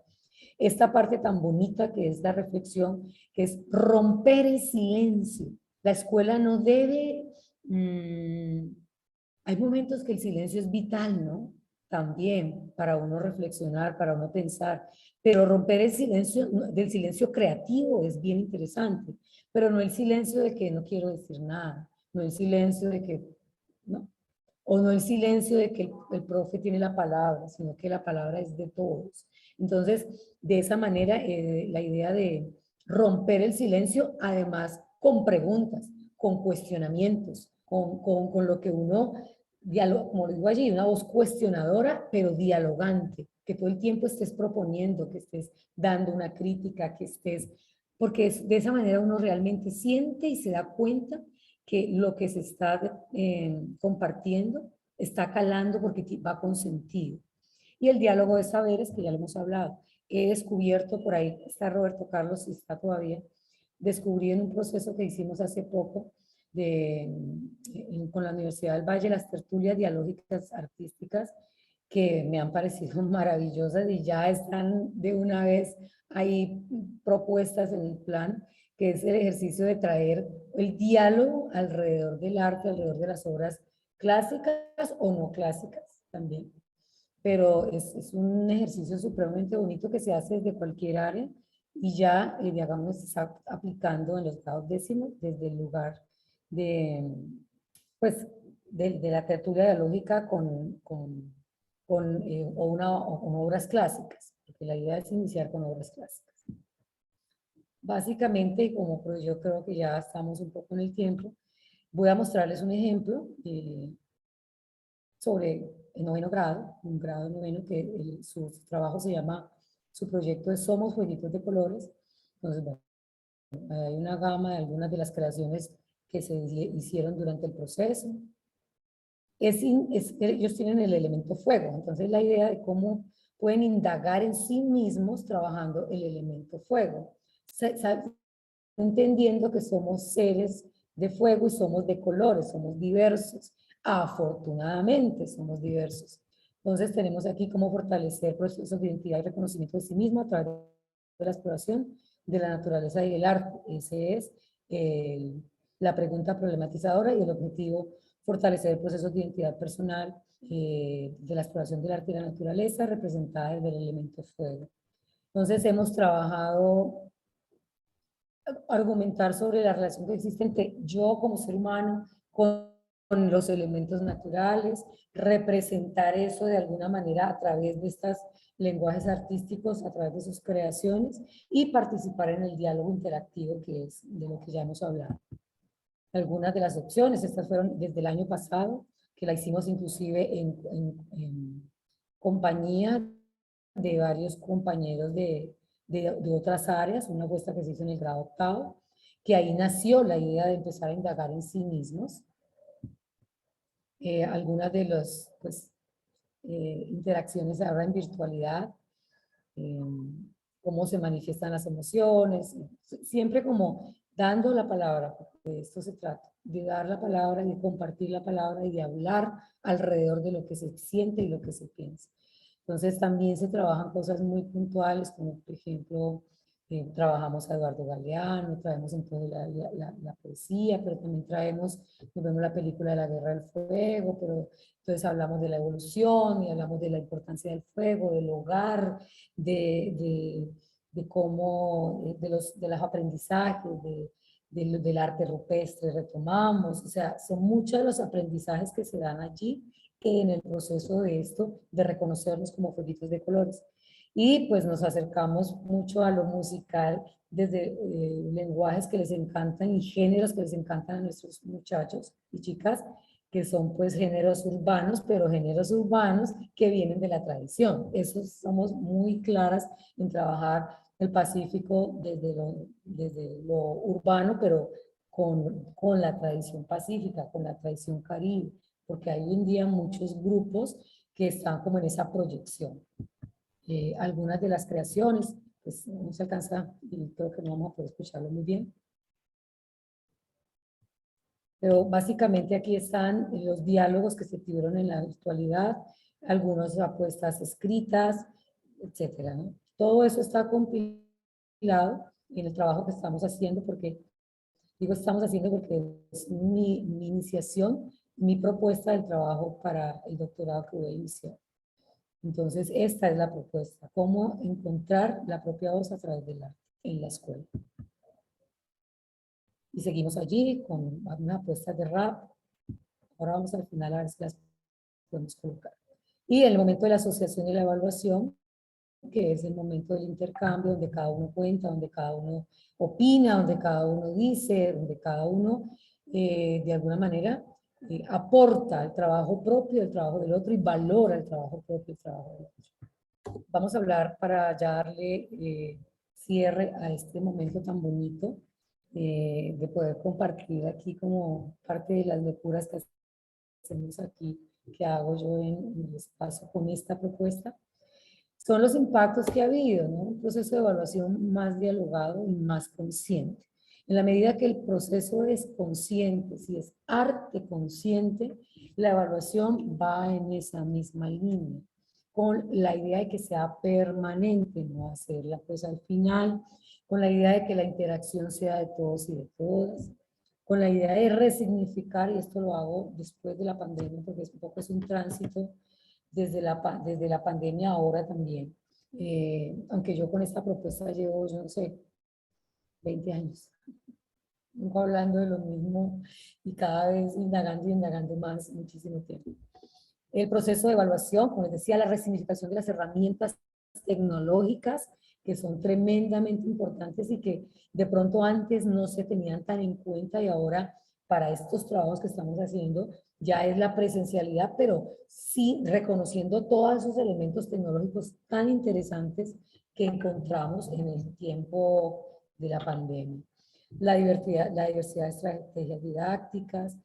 Speaker 1: Esta parte tan bonita que es la reflexión, que es romper el silencio. La escuela no debe... hay momentos que el silencio es vital, ¿no? También para uno reflexionar, para uno pensar, pero romper el silencio, del silencio creativo es bien interesante, pero no el silencio de que no quiero decir nada, no el silencio de que, ¿no? O no el silencio de que el profe tiene la palabra, sino que la palabra es de todos. Entonces, de esa manera, la idea de romper el silencio, además con preguntas, con cuestionamientos, con lo que uno, como lo digo allí, una voz cuestionadora, pero dialogante, que todo el tiempo estés proponiendo, que estés dando una crítica, que estés, porque de esa manera uno realmente siente y se da cuenta que lo que se está compartiendo está calando porque va con sentido. Y el diálogo de saberes, que ya lo hemos hablado. He descubierto, por ahí está Roberto Carlos, y está todavía, descubrí en un proceso que hicimos hace poco con la Universidad del Valle, las tertulias dialógicas artísticas, que me han parecido maravillosas y ya están de una vez ahí propuestas en el plan, que es el ejercicio de traer el diálogo alrededor del arte, alrededor de las obras clásicas o no clásicas también. Pero es un ejercicio supremamente bonito que se hace desde cualquier área y ya, digamos, se está aplicando en los grados décimos desde el lugar de, pues, de la tertulia dialógica o con obras clásicas, porque la idea es iniciar con obras clásicas. Básicamente, y como pues yo creo que ya estamos un poco en el tiempo, voy a mostrarles un ejemplo sobre el noveno grado, un grado noveno que su trabajo se llama, su proyecto es Somos Jueguitos de Colores. Entonces, bueno, hay una gama de algunas de las creaciones que se hicieron durante el proceso. Ellos tienen el elemento fuego, entonces la idea de cómo pueden indagar en sí mismos trabajando el elemento fuego, entendiendo que somos seres de fuego y somos de colores, somos diversos, afortunadamente somos diversos. Entonces tenemos aquí cómo fortalecer procesos de identidad y reconocimiento de sí mismo a través de la exploración de la naturaleza y el arte. Ese es la pregunta problematizadora y el objetivo: fortalecer procesos de identidad personal de la exploración del arte y la naturaleza representada desde el elemento fuego. Entonces hemos trabajado argumentar sobre la relación que existe entre yo como ser humano con los elementos naturales, representar eso de alguna manera a través de estos lenguajes artísticos, a través de sus creaciones y participar en el diálogo interactivo, que es de lo que ya hemos hablado. Algunas de las opciones, estas fueron desde el año pasado, que la hicimos inclusive en compañía de varios compañeros de otras áreas, una apuesta que se hizo en el grado octavo, que ahí nació la idea de empezar a indagar en sí mismos. Algunas de las interacciones ahora en virtualidad, cómo se manifiestan las emociones, siempre como dando la palabra, porque de esto se trata, de dar la palabra, de compartir la palabra y de hablar alrededor de lo que se siente y lo que se piensa. Entonces también se trabajan cosas muy puntuales, como por ejemplo, trabajamos a Eduardo Galeano, traemos entonces la poesía, pero también traemos, nos vemos la película de la Guerra del Fuego, pero entonces hablamos de la evolución y hablamos de la importancia del fuego, del hogar, de cómo, de los aprendizajes, del arte rupestre retomamos, o sea, son muchos de los aprendizajes que se dan allí en el proceso de esto, de reconocernos como fueguitos de colores. Y pues nos acercamos mucho a lo musical desde lenguajes que les encantan y géneros que les encantan a nuestros muchachos y chicas, que son pues géneros urbanos, pero géneros urbanos que vienen de la tradición. Eso somos muy claras en trabajar el Pacífico desde lo urbano, pero con la tradición pacífica, con la tradición caribe, porque hay hoy en día muchos grupos que están como en esa proyección. Algunas de las creaciones, pues no se alcanza y creo que no vamos a poder escucharlo muy bien. Pero básicamente aquí están los diálogos que se tuvieron en la virtualidad, algunas apuestas escritas, etcétera, ¿no? Todo eso está compilado en el trabajo que estamos haciendo, porque digo estamos haciendo porque es mi iniciación, mi propuesta del trabajo para el doctorado que voy a iniciar. Entonces, esta es la propuesta: cómo encontrar la propia voz a través del arte en la escuela. Y seguimos allí con algunas apuestas de rap. Ahora vamos al final a ver si las podemos colocar. Y el momento de la asociación y la evaluación, que es el momento del intercambio, donde cada uno cuenta, donde cada uno opina, donde cada uno dice, donde cada uno de alguna manera aporta el trabajo propio, el trabajo del otro y valora el trabajo propio, el trabajo del otro. Vamos a hablar para ya darle cierre a este momento tan bonito de poder compartir aquí como parte de las locuras que hacemos aquí, que hago yo en el espacio con esta propuesta. Son los impactos que ha habido, ¿no? Un proceso de evaluación más dialogado y más consciente. En la medida que el proceso es consciente, si es arte consciente, la evaluación va en esa misma línea. con la idea de que sea permanente, no hacerla pues al final, con la idea de que la interacción sea de todos y de todas, con la idea de resignificar, y esto lo hago después de la pandemia, porque es un poco es un tránsito desde la pandemia ahora también. Aunque yo con esta propuesta llevo, yo no sé, 20 años, nunca hablando de lo mismo y cada vez indagando y indagando más, muchísimo tiempo. El proceso de evaluación, como les decía, la resignificación de las herramientas tecnológicas que son tremendamente importantes y que de pronto antes no se tenían tan en cuenta y ahora para estos trabajos que estamos haciendo ya es la presencialidad, pero sí reconociendo todos esos elementos tecnológicos tan interesantes que encontramos en el tiempo de la pandemia. La diversidad de estrategias didácticas.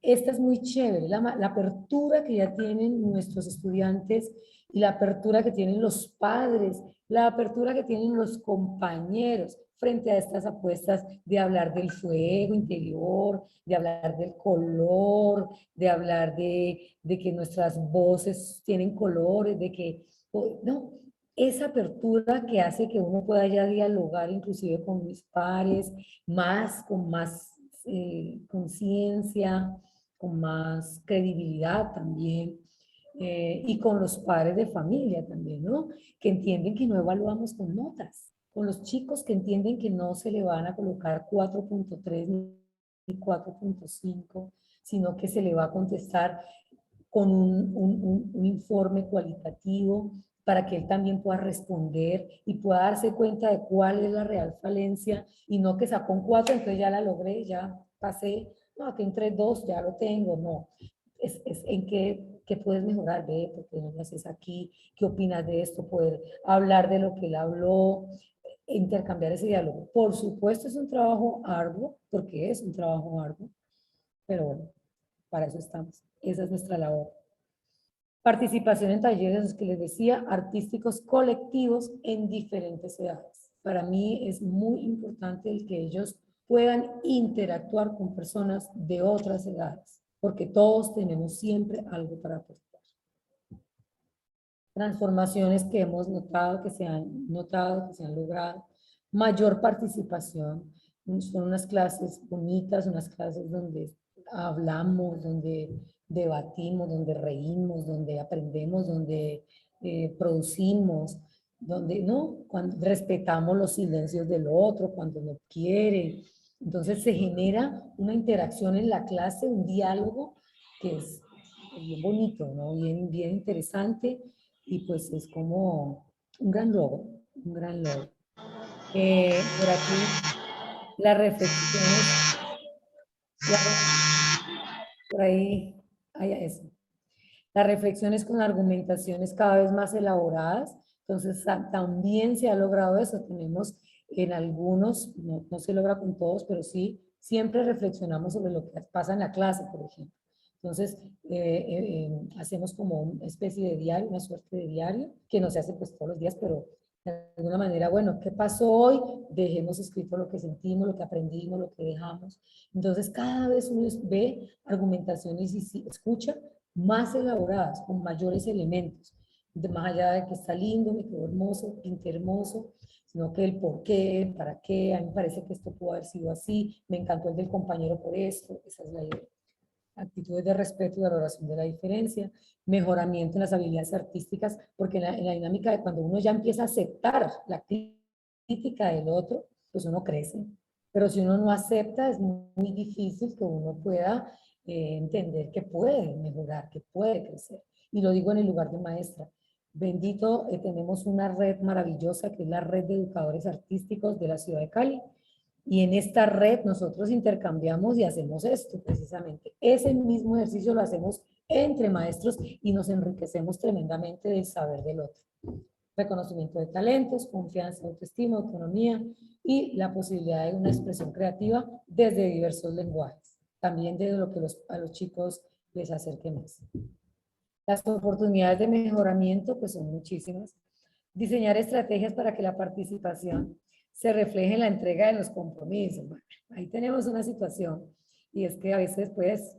Speaker 1: Esta es muy chévere, la apertura que ya tienen nuestros estudiantes y la apertura que tienen los padres, la apertura que tienen los compañeros frente a estas apuestas de hablar del fuego interior, de hablar del color, de hablar de que nuestras voces tienen colores, de que, no, esa apertura que hace que uno pueda ya dialogar inclusive con mis pares, con más conciencia, con más credibilidad también, y con los padres de familia también, ¿no? Que entienden que no evaluamos con notas, con los chicos que entienden que no se le van a colocar 4.3 ni 4.5, sino que se le va a contestar con un informe cualitativo para que él también pueda responder y pueda darse cuenta de cuál es la real falencia y no que sacó un 4, entonces ya la logré, ya pasé, no, que entre 2 ya lo tengo, no. Es en qué puedes mejorar, ve, porque no lo haces aquí, qué opinas de esto, poder hablar de lo que él habló, intercambiar ese diálogo. Por supuesto es un trabajo arduo, porque es un trabajo arduo, pero bueno, para eso estamos. Esa es nuestra labor. Participación en talleres, los que les decía, artísticos colectivos en diferentes edades. Para mí es muy importante el que ellos puedan interactuar con personas de otras edades, porque todos tenemos siempre algo para aportar. Transformaciones que hemos notado, que se han logrado, mayor participación. Son unas clases bonitas, unas clases donde hablamos, donde debatimos, donde reímos, donde aprendemos, donde producimos, donde no, cuando respetamos los silencios del otro, cuando no quiere. Entonces se genera una interacción en la clase, un diálogo que es bien bonito, ¿no? Bien interesante y pues es como un gran logro, un gran logro. Por aquí las reflexiones, por ahí, eso. Las reflexiones con argumentaciones cada vez más elaboradas, entonces también se ha logrado eso, tenemos en algunos, no se logra con todos, pero sí, siempre reflexionamos sobre lo que pasa en la clase, por ejemplo. Entonces, hacemos como una especie de diario, una suerte de diario, que no se hace pues todos los días, pero de alguna manera, bueno, ¿qué pasó hoy? Dejemos escrito lo que sentimos, lo que aprendimos, lo que dejamos. Entonces, cada vez uno ve argumentaciones y escucha más elaboradas, con mayores elementos, más allá de que está lindo, me quedó hermoso, pinté hermoso, sino que el por qué, para qué, a mí me parece que esto pudo haber sido así, me encantó el del compañero por esto, esa es la idea. Actitudes de respeto y valoración de la diferencia, mejoramiento en las habilidades artísticas, porque en la dinámica de cuando uno ya empieza a aceptar la crítica del otro, pues uno crece. Pero si uno no acepta, es muy difícil que uno pueda entender que puede mejorar, que puede crecer. Y lo digo en el lugar de maestra. Bendito, tenemos una red maravillosa que es la Red de Educadores Artísticos de la ciudad de Cali. Y en esta red nosotros intercambiamos y hacemos esto precisamente. Ese mismo ejercicio lo hacemos entre maestros y nos enriquecemos tremendamente del saber del otro. Reconocimiento de talentos, confianza, autoestima, autonomía y la posibilidad de una expresión creativa desde diversos lenguajes. También desde lo que a los chicos les acerque más. Las oportunidades de mejoramiento pues son muchísimas. Diseñar estrategias para que la participación se refleje en la entrega de los compromisos. Bueno, ahí tenemos una situación y es que a veces pues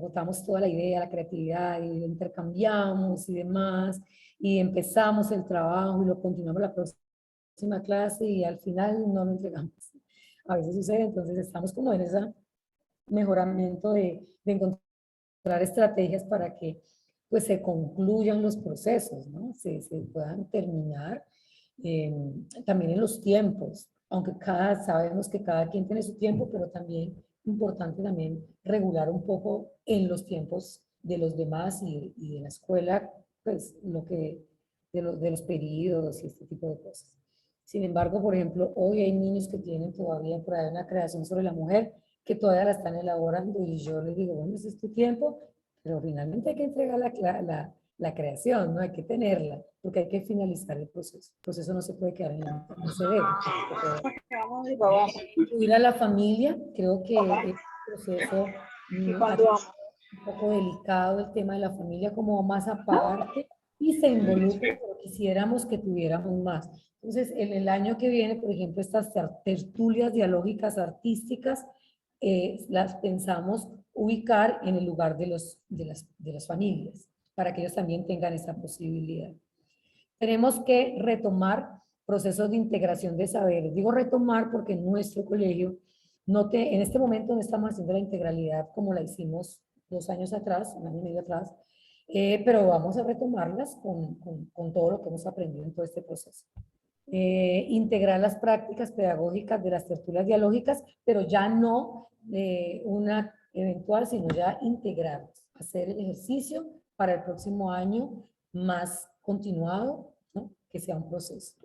Speaker 1: botamos toda la idea, la creatividad y lo intercambiamos y demás, y empezamos el trabajo y lo continuamos la próxima clase y al final no lo entregamos. A veces sucede, entonces estamos como en ese mejoramiento de encontrar estrategias para que pues se concluyan los procesos, ¿no? Se puedan terminar también en los tiempos, aunque sabemos que cada quien tiene su tiempo, pero también importante también regular un poco en los tiempos de los demás y de la escuela, pues lo que, de los periodos y este tipo de cosas. Sin embargo, por ejemplo, hoy hay niños que tienen todavía por ahí una creación sobre la mujer que todavía la están elaborando y yo les digo, bueno, ese es tu tiempo, pero finalmente hay que entregar la creación, ¿no? Hay que tenerla, porque hay que finalizar el proceso. El proceso no se puede quedar en la mitad, no se debe. Incluir a la familia, creo que el proceso aquí es un poco delicado el tema de la familia como más aparte y se involucra, pero quisiéramos que tuviéramos más. Entonces, en el año que viene, por ejemplo, estas tertulias dialógicas artísticas las pensamos ubicar en el lugar de las familias, para que ellos también tengan esa posibilidad. Tenemos que retomar procesos de integración de saberes. Digo retomar porque en nuestro colegio, en este momento no estamos haciendo la integralidad como la hicimos 2 años atrás, 1 año y medio atrás, pero vamos a retomarlas con todo lo que hemos aprendido en todo este proceso. Integrar las prácticas pedagógicas de las tertulias dialógicas, pero ya no una eventual, sino ya integrarlas, hacer el ejercicio para el próximo año más continuado, ¿no? Que sea un proceso.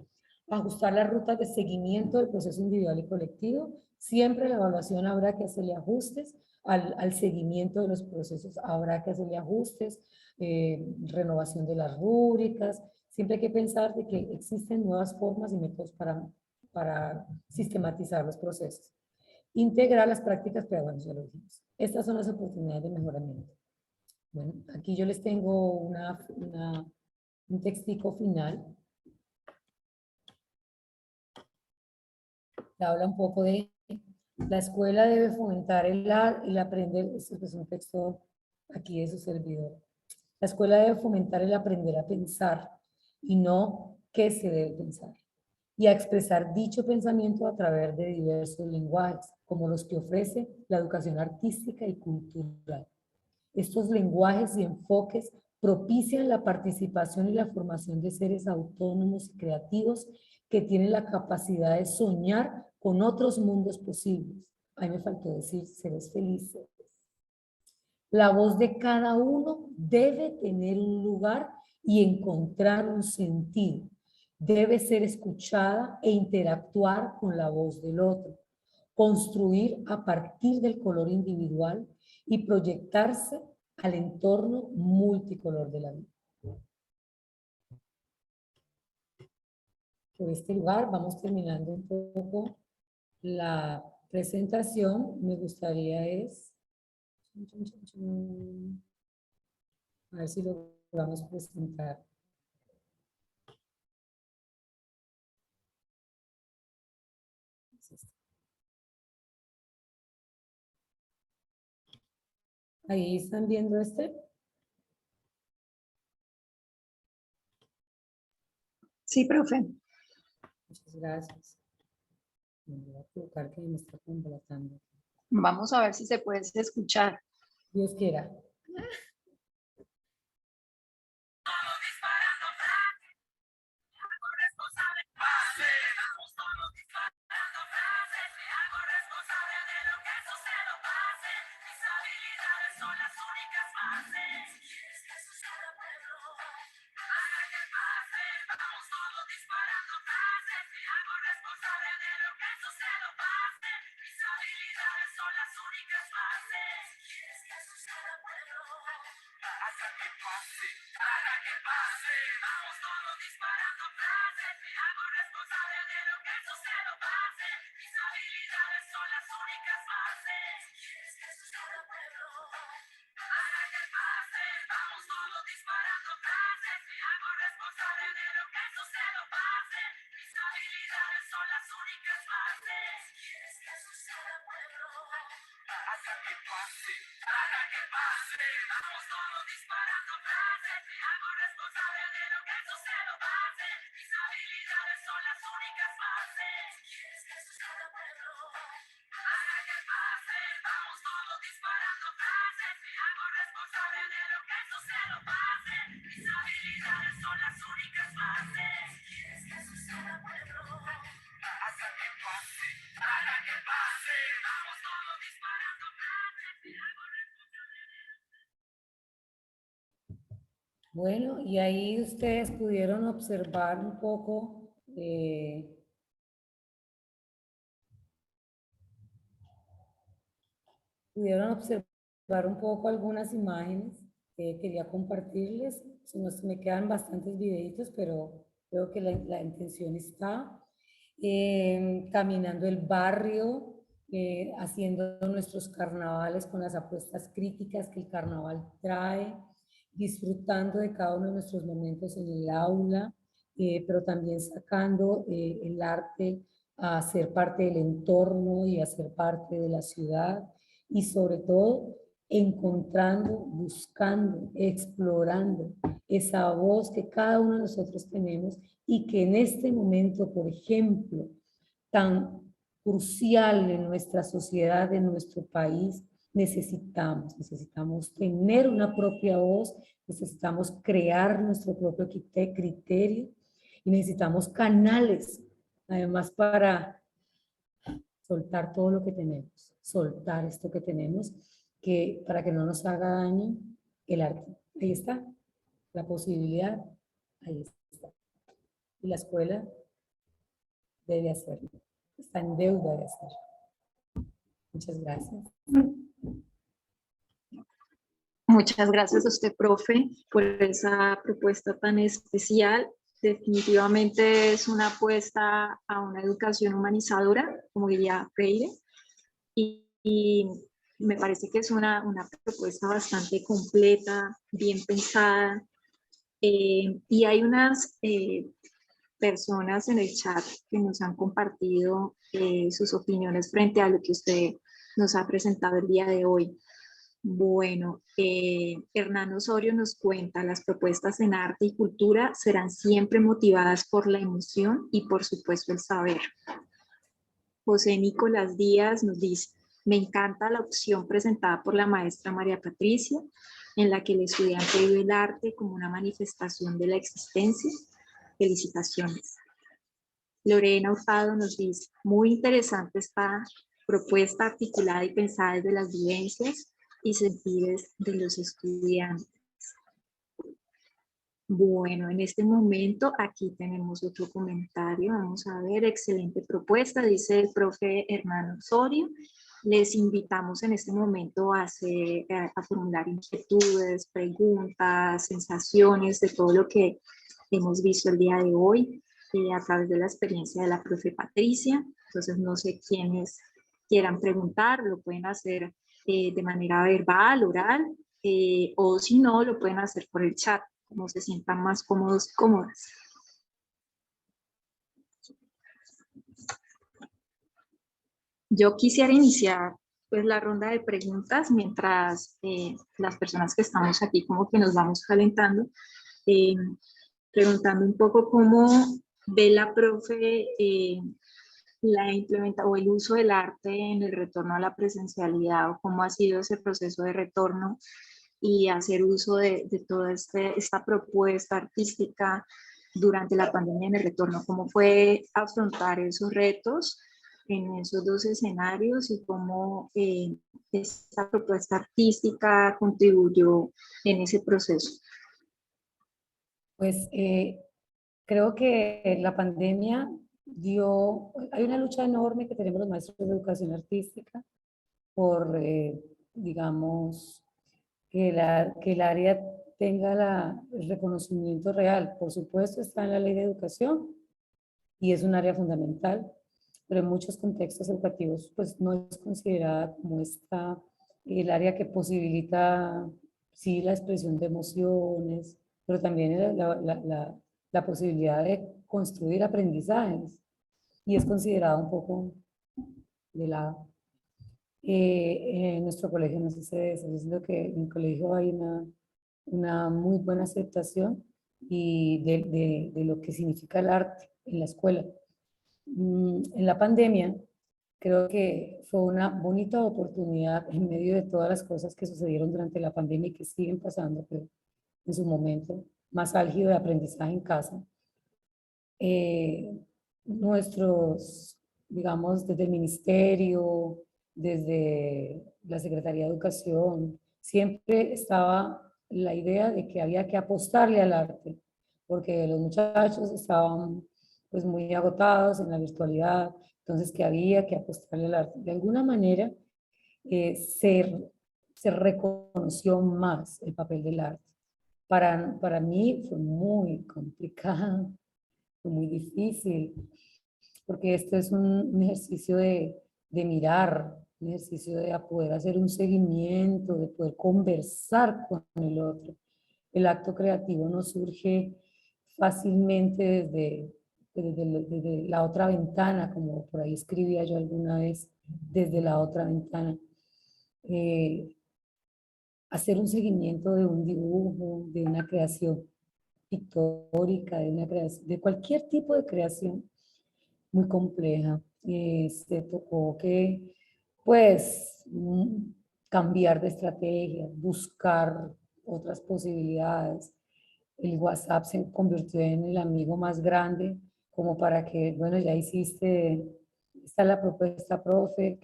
Speaker 1: Ajustar las rutas de seguimiento del proceso individual y colectivo. Siempre la evaluación habrá que hacerle ajustes al seguimiento de los procesos, habrá que hacerle ajustes, renovación de las rúbricas. Siempre hay que pensar de que existen nuevas formas y métodos para sistematizar los procesos. Integrar las prácticas pedagógicas, ya lo dijimos. Estas son las oportunidades de mejoramiento. Bueno, aquí yo les tengo un textico final. Que habla un poco de la escuela debe fomentar el aprender, este es un texto aquí de su servidor. La escuela debe fomentar el aprender a pensar y no qué se debe pensar, y a expresar dicho pensamiento a través de diversos lenguajes, como los que ofrece la educación artística y cultural. Estos lenguajes y enfoques propician la participación y la formación de seres autónomos y creativos que tienen la capacidad de soñar con otros mundos posibles. Ahí me faltó decir seres felices. La voz de cada uno debe tener un lugar y encontrar un sentido. Debe ser escuchada e interactuar con la voz del otro. Construir a partir del color individual y proyectarse al entorno multicolor de la vida. Por este lugar vamos terminando un poco la presentación. Me gustaría a ver si lo vamos a presentar. Ahí están viendo este.
Speaker 3: Sí, profe.
Speaker 1: Muchas gracias. Me voy a colocar que me está completando.
Speaker 3: Vamos a ver si se puede escuchar.
Speaker 1: Dios quiera. Bueno, y ahí ustedes pudieron observar un poco, algunas imágenes que quería compartirles. Me quedan bastantes videitos, pero creo que la intención está. Caminando el barrio, haciendo nuestros carnavales con las apuestas críticas que el carnaval trae, disfrutando de cada uno de nuestros momentos en el aula, pero también sacando el arte a ser parte del entorno y a ser parte de la ciudad, y sobre todo encontrando, buscando, explorando esa voz que cada uno de nosotros tenemos y que en este momento, por ejemplo, tan crucial en nuestra sociedad, en nuestro país, necesitamos tener una propia voz, necesitamos crear nuestro propio criterio y necesitamos canales, además, para soltar todo lo que tenemos, soltar esto que tenemos, que para que no nos haga daño el arte. Ahí está, la posibilidad, ahí está. Y la escuela debe hacerlo, está en deuda de hacerlo. Muchas gracias.
Speaker 3: Muchas gracias a usted, profe, por esa propuesta tan especial. Definitivamente es una apuesta a una educación humanizadora, como diría Freire, y me parece que es una propuesta bastante completa, bien pensada, y hay unas personas en el chat que nos han compartido sus opiniones frente a lo que usted nos ha presentado el día de hoy. Bueno, Hernán Osorio nos cuenta: las propuestas en arte y cultura serán siempre motivadas por la emoción y por supuesto el saber. José Nicolás Díaz nos dice: me encanta la opción presentada por la maestra María Patricia, en la que el estudiante vive el arte como una manifestación de la existencia. Felicitaciones. Lorena Hurtado nos dice: muy interesante esta propuesta, articulada y pensada desde las vivencias y sentires de los estudiantes. Bueno, en este momento aquí tenemos otro comentario. Vamos a ver, excelente propuesta, dice el profe Hernán Osorio. Les invitamos en este momento a formular inquietudes, preguntas, sensaciones de todo lo que hemos visto el día de hoy a través de la experiencia de la profe Patricia. Entonces, no sé quiénes quieran preguntar, lo pueden hacer de manera verbal, oral, o si no, lo pueden hacer por el chat, como se sientan más cómodos y cómodas. Yo quisiera iniciar pues la ronda de preguntas mientras las personas que estamos aquí como que nos vamos calentando, preguntando un poco cómo ve la profe la implementa o el uso del arte en el retorno a la presencialidad, o cómo ha sido ese proceso de retorno y hacer uso de toda esta propuesta artística durante la pandemia en el retorno. ¿Cómo fue afrontar esos retos en esos dos escenarios y cómo esta propuesta artística contribuyó en ese proceso?
Speaker 1: Pues creo que la pandemia hay una lucha enorme que tenemos los maestros de educación artística por, digamos, que el área tenga el reconocimiento real. Por supuesto, está en la ley de educación y es un área fundamental, pero en muchos contextos educativos pues no es considerada como el área que posibilita, sí, la expresión de emociones, pero también la posibilidad de construir aprendizajes, y es considerada un poco de lado. En nuestro colegio no sucede eso. Yo siento que en el colegio hay una muy buena aceptación y de lo que significa el arte en la escuela. En la pandemia, creo que fue una bonita oportunidad en medio de todas las cosas que sucedieron durante la pandemia y que siguen pasando, pero en su momento más álgido de aprendizaje en casa. eh, Nuestros, digamos, desde el ministerio, desde la Secretaría de Educación, siempre estaba la idea de que había que apostarle al arte, porque los muchachos estaban pues muy agotados en la virtualidad, entonces que había que apostarle al arte. De alguna manera se reconoció más el papel del arte. Para mí fue muy complicado, fue muy difícil, porque esto es un ejercicio de mirar, un ejercicio de poder hacer un seguimiento, de poder conversar con el otro. El acto creativo no surge fácilmente desde la otra ventana, como por ahí escribía yo alguna vez, desde la otra ventana. Eh, Hacer un seguimiento de un dibujo, de una creación pictórica, de una creación, de cualquier tipo de creación muy compleja. Se tocó que, pues, cambiar de estrategia, buscar otras posibilidades. El WhatsApp se convirtió en el amigo más grande, como para que, bueno, ya hiciste, está la propuesta, profe,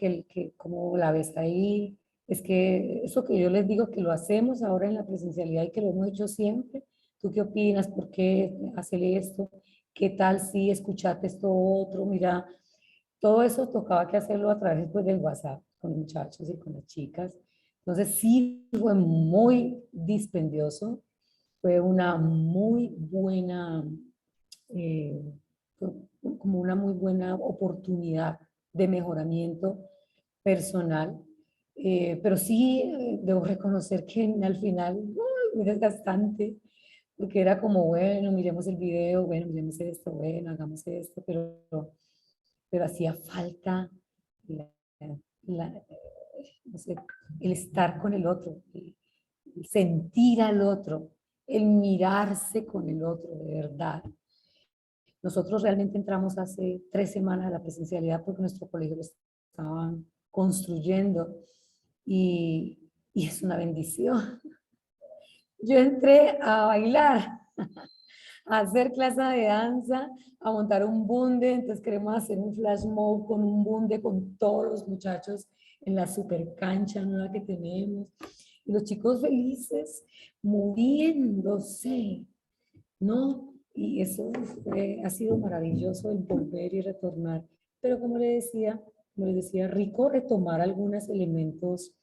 Speaker 1: ¿cómo la ves ahí? Es que eso que yo les digo que lo hacemos ahora en la presencialidad y que lo hemos hecho siempre. ¿Tú qué opinas? ¿Por qué hacer esto? ¿Qué tal si escuchaste esto otro? Mira, todo eso tocaba que hacerlo a través pues, del WhatsApp con los muchachos y con las chicas. Entonces sí fue muy dispendioso, fue una muy buena, eh, como una muy buena oportunidad de mejoramiento personal, pero sí debo reconocer que al final muy desgastante, porque era como, bueno, miremos el video, bueno, miremos esto, bueno, hagamos esto, pero hacía falta la, la, no sé, el estar con el otro, el sentir al otro, el mirarse con el otro de verdad. Nosotros realmente entramos hace 3 semanas a la presencialidad porque nuestro colegio lo estaban construyendo y es una bendición. Yo entré a bailar, a hacer clase de danza, a montar un bunde, entonces queremos hacer un flash mob con un bunde con todos los muchachos en la super cancha nueva que tenemos. Y los chicos felices, moviéndose, ¿no? Y eso ha sido maravilloso el volver y retornar. Pero como les decía, rico retomar algunos elementos,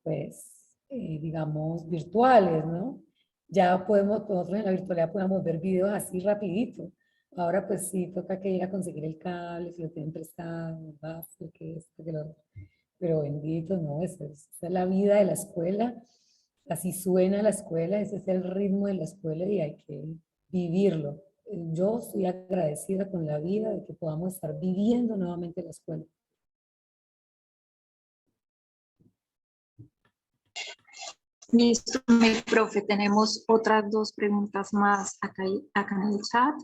Speaker 1: pues, digamos, virtuales, ¿no? Ya podemos, nosotros en la virtualidad podemos ver videos así rapidito. Ahora pues sí, toca que ir a conseguir el cable, si lo tienen prestado, el bafle, que esto, que lo otro. Pero bendito, no, esa es la vida de la escuela, así suena la escuela, ese es el ritmo de la escuela y hay que vivirlo. Yo estoy agradecida con la vida de que podamos estar viviendo nuevamente la escuela.
Speaker 3: Listo, mi profe. Tenemos otras 2 preguntas más acá en el chat.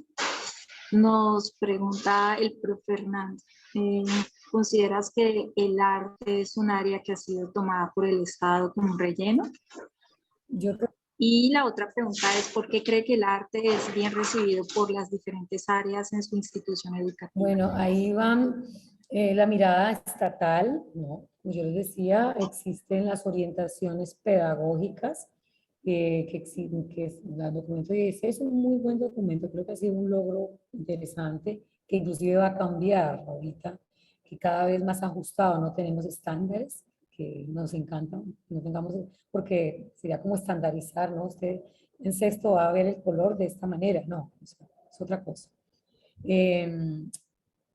Speaker 3: Nos pregunta el profe Hernán, ¿consideras que el arte es un área que ha sido tomada por el Estado como un relleno?
Speaker 1: Yo creo
Speaker 3: Y la otra pregunta es, ¿por qué cree que el arte es bien recibido por las diferentes áreas en su institución educativa?
Speaker 1: Bueno, ahí van la mirada estatal, ¿no? Como yo les decía, existen las orientaciones pedagógicas que existen, que es el documento 16 es un muy buen documento, creo que ha sido un logro interesante, que inclusive va a cambiar ahorita, que cada vez más ajustado, no tenemos estándares, que nos encantan, no tengamos, porque sería como estandarizar, ¿no? Usted en sexto va a ver el color de esta manera, no, es otra cosa.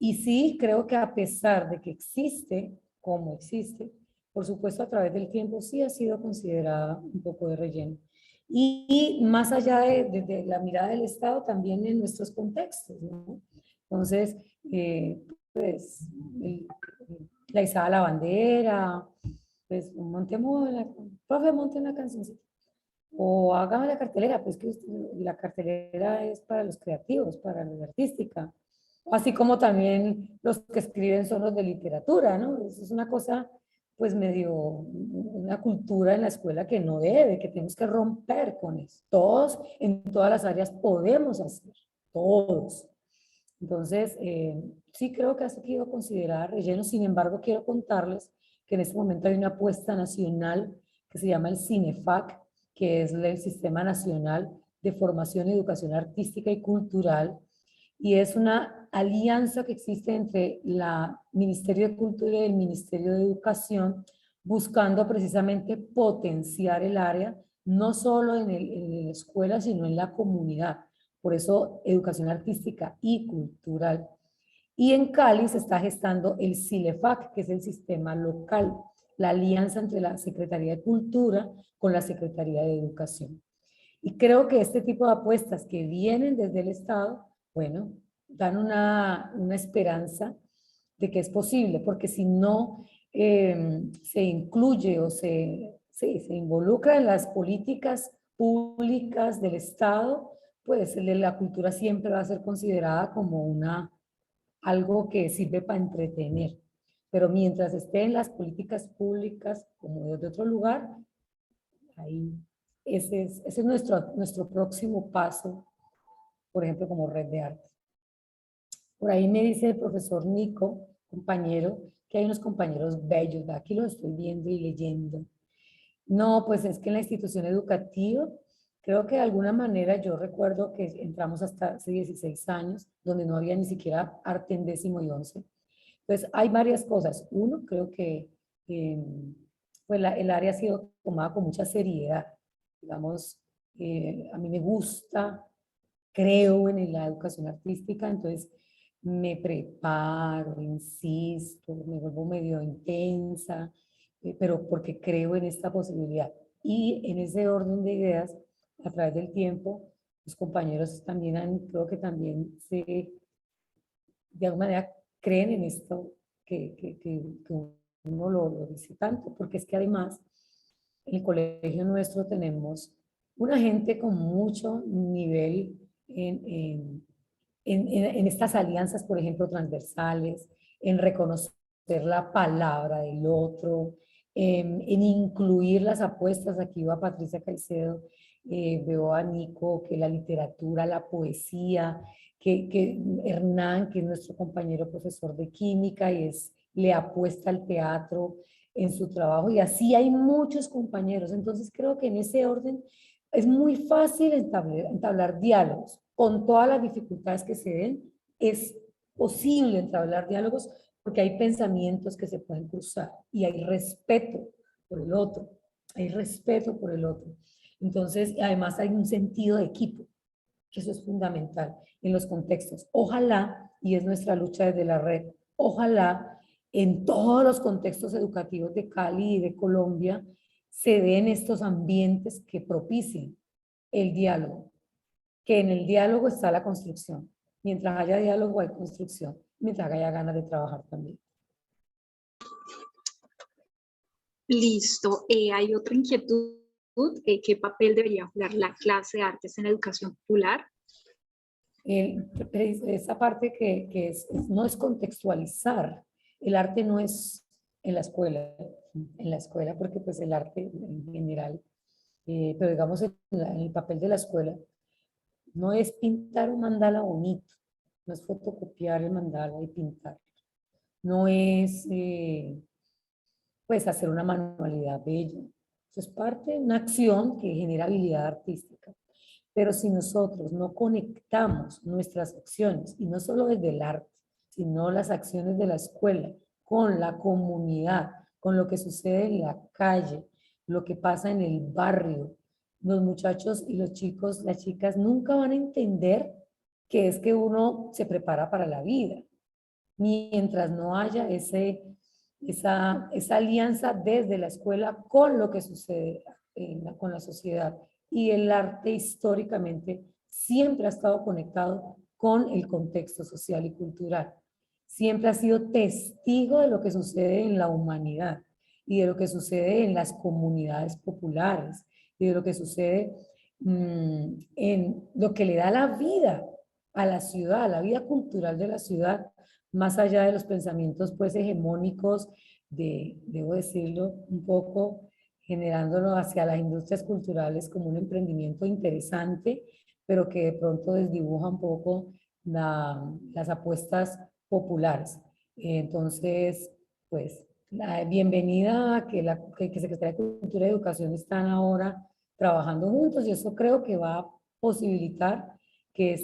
Speaker 1: Y sí, creo que a pesar de que existe, como existe, por supuesto a través del tiempo sí ha sido considerada un poco de relleno. Y más allá de la mirada del Estado, también en nuestros contextos, ¿no? Entonces, pues, la izada la bandera, pues montemos, profe, monte una cancioncita. O hágame la cartelera, pues que la cartelera es para los creativos, para la artística. Así como también los que escriben son los de literatura, ¿no? Eso es una cosa, pues medio, una cultura en la escuela que no debe, que tenemos que romper con eso. Todos, en todas las áreas podemos hacer, todos. Entonces, sí creo que ha sido considerada relleno. Sin embargo, quiero contarles que en este momento hay una apuesta nacional que se llama el CINEFAC, que es el Sistema Nacional de Formación y Educación Artística y Cultural, y es una alianza que existe entre la Ministerio de Cultura y el Ministerio de Educación, buscando precisamente potenciar el área, no solo en la escuela, sino en la comunidad. Por eso, educación artística y cultural. Y en Cali se está gestando el CILEFAC, que es el sistema local, la alianza entre la Secretaría de Cultura con la Secretaría de Educación. Y creo que este tipo de apuestas que vienen desde el Estado, bueno, dan una esperanza de que es posible, porque si no se incluye o se involucra en las políticas públicas del Estado, pues la cultura siempre va a ser considerada como algo que sirve para entretener. Pero mientras esté en las políticas públicas como de otro lugar, ahí ese es nuestro próximo paso, por ejemplo, como red de arte. Por ahí me dice el profesor Nico, compañero, que hay unos compañeros bellos, aquí los estoy viendo y leyendo. No, pues es que en la institución educativa, creo que de alguna manera yo recuerdo que entramos hasta hace 16 años, donde no había ni siquiera arte en 10º y 11. Entonces, hay varias cosas. Uno, creo que pues el área ha sido tomada con mucha seriedad. Digamos, a mí me gusta, creo en la educación artística, entonces me preparo, insisto, me vuelvo medio intensa, pero porque creo en esta posibilidad. Y en ese orden de ideas, a través del tiempo, los compañeros también creo que también de alguna manera creen en esto que uno lo dice tanto, porque es que además en el colegio nuestro tenemos una gente con mucho nivel en estas alianzas, por ejemplo, transversales, en reconocer la palabra del otro, en incluir las apuestas. Aquí va Patricia Caicedo, veo a Nico, que la literatura, la poesía, que Hernán, que es nuestro compañero profesor de química, le apuesta al teatro en su trabajo, y así hay muchos compañeros. Entonces creo que en ese orden es muy fácil entablar diálogos. Con todas las dificultades que se den, es posible entablar diálogos porque hay pensamientos que se pueden cruzar y hay respeto por el otro, hay respeto por el otro. Entonces, además hay un sentido de equipo, que eso es fundamental en los contextos. Ojalá, y es nuestra lucha desde la red, ojalá en todos los contextos educativos de Cali y de Colombia se den estos ambientes que propicien el diálogo, que en el diálogo está la construcción. Mientras haya diálogo hay construcción, mientras haya ganas de trabajar también.
Speaker 3: Listo. Hay otra inquietud. ¿Qué papel debería jugar la clase de artes en la educación popular?
Speaker 1: Esa parte que no es contextualizar. El arte no es en la escuela porque pues el arte en general, pero digamos en el papel de la escuela, no es pintar un mandala bonito, no es fotocopiar el mandala y pintar, no es pues hacer una manualidad bella. Eso es parte de una acción que genera habilidad artística. Pero si nosotros no conectamos nuestras acciones, y no solo desde el arte, sino las acciones de la escuela, con la comunidad, con lo que sucede en la calle, lo que pasa en el barrio, los muchachos y los chicos, las chicas nunca van a entender que es que uno se prepara para la vida, mientras no haya esa alianza desde la escuela con lo que sucede con la sociedad. Y el arte históricamente siempre ha estado conectado con el contexto social y cultural. siempre ha sido testigo de lo que sucede en la humanidad y de lo que sucede en las comunidades populares y de lo que sucede en lo que le da la vida a la ciudad, la vida cultural de la ciudad, más allá de los pensamientos pues hegemónicos debo decirlo, un poco generándolo hacia las industrias culturales como un emprendimiento interesante, pero que de pronto desdibuja un poco las apuestas populares. Entonces, pues, bienvenida a que Secretaría de Cultura y Educación están ahora trabajando juntos y eso creo que va a posibilitar que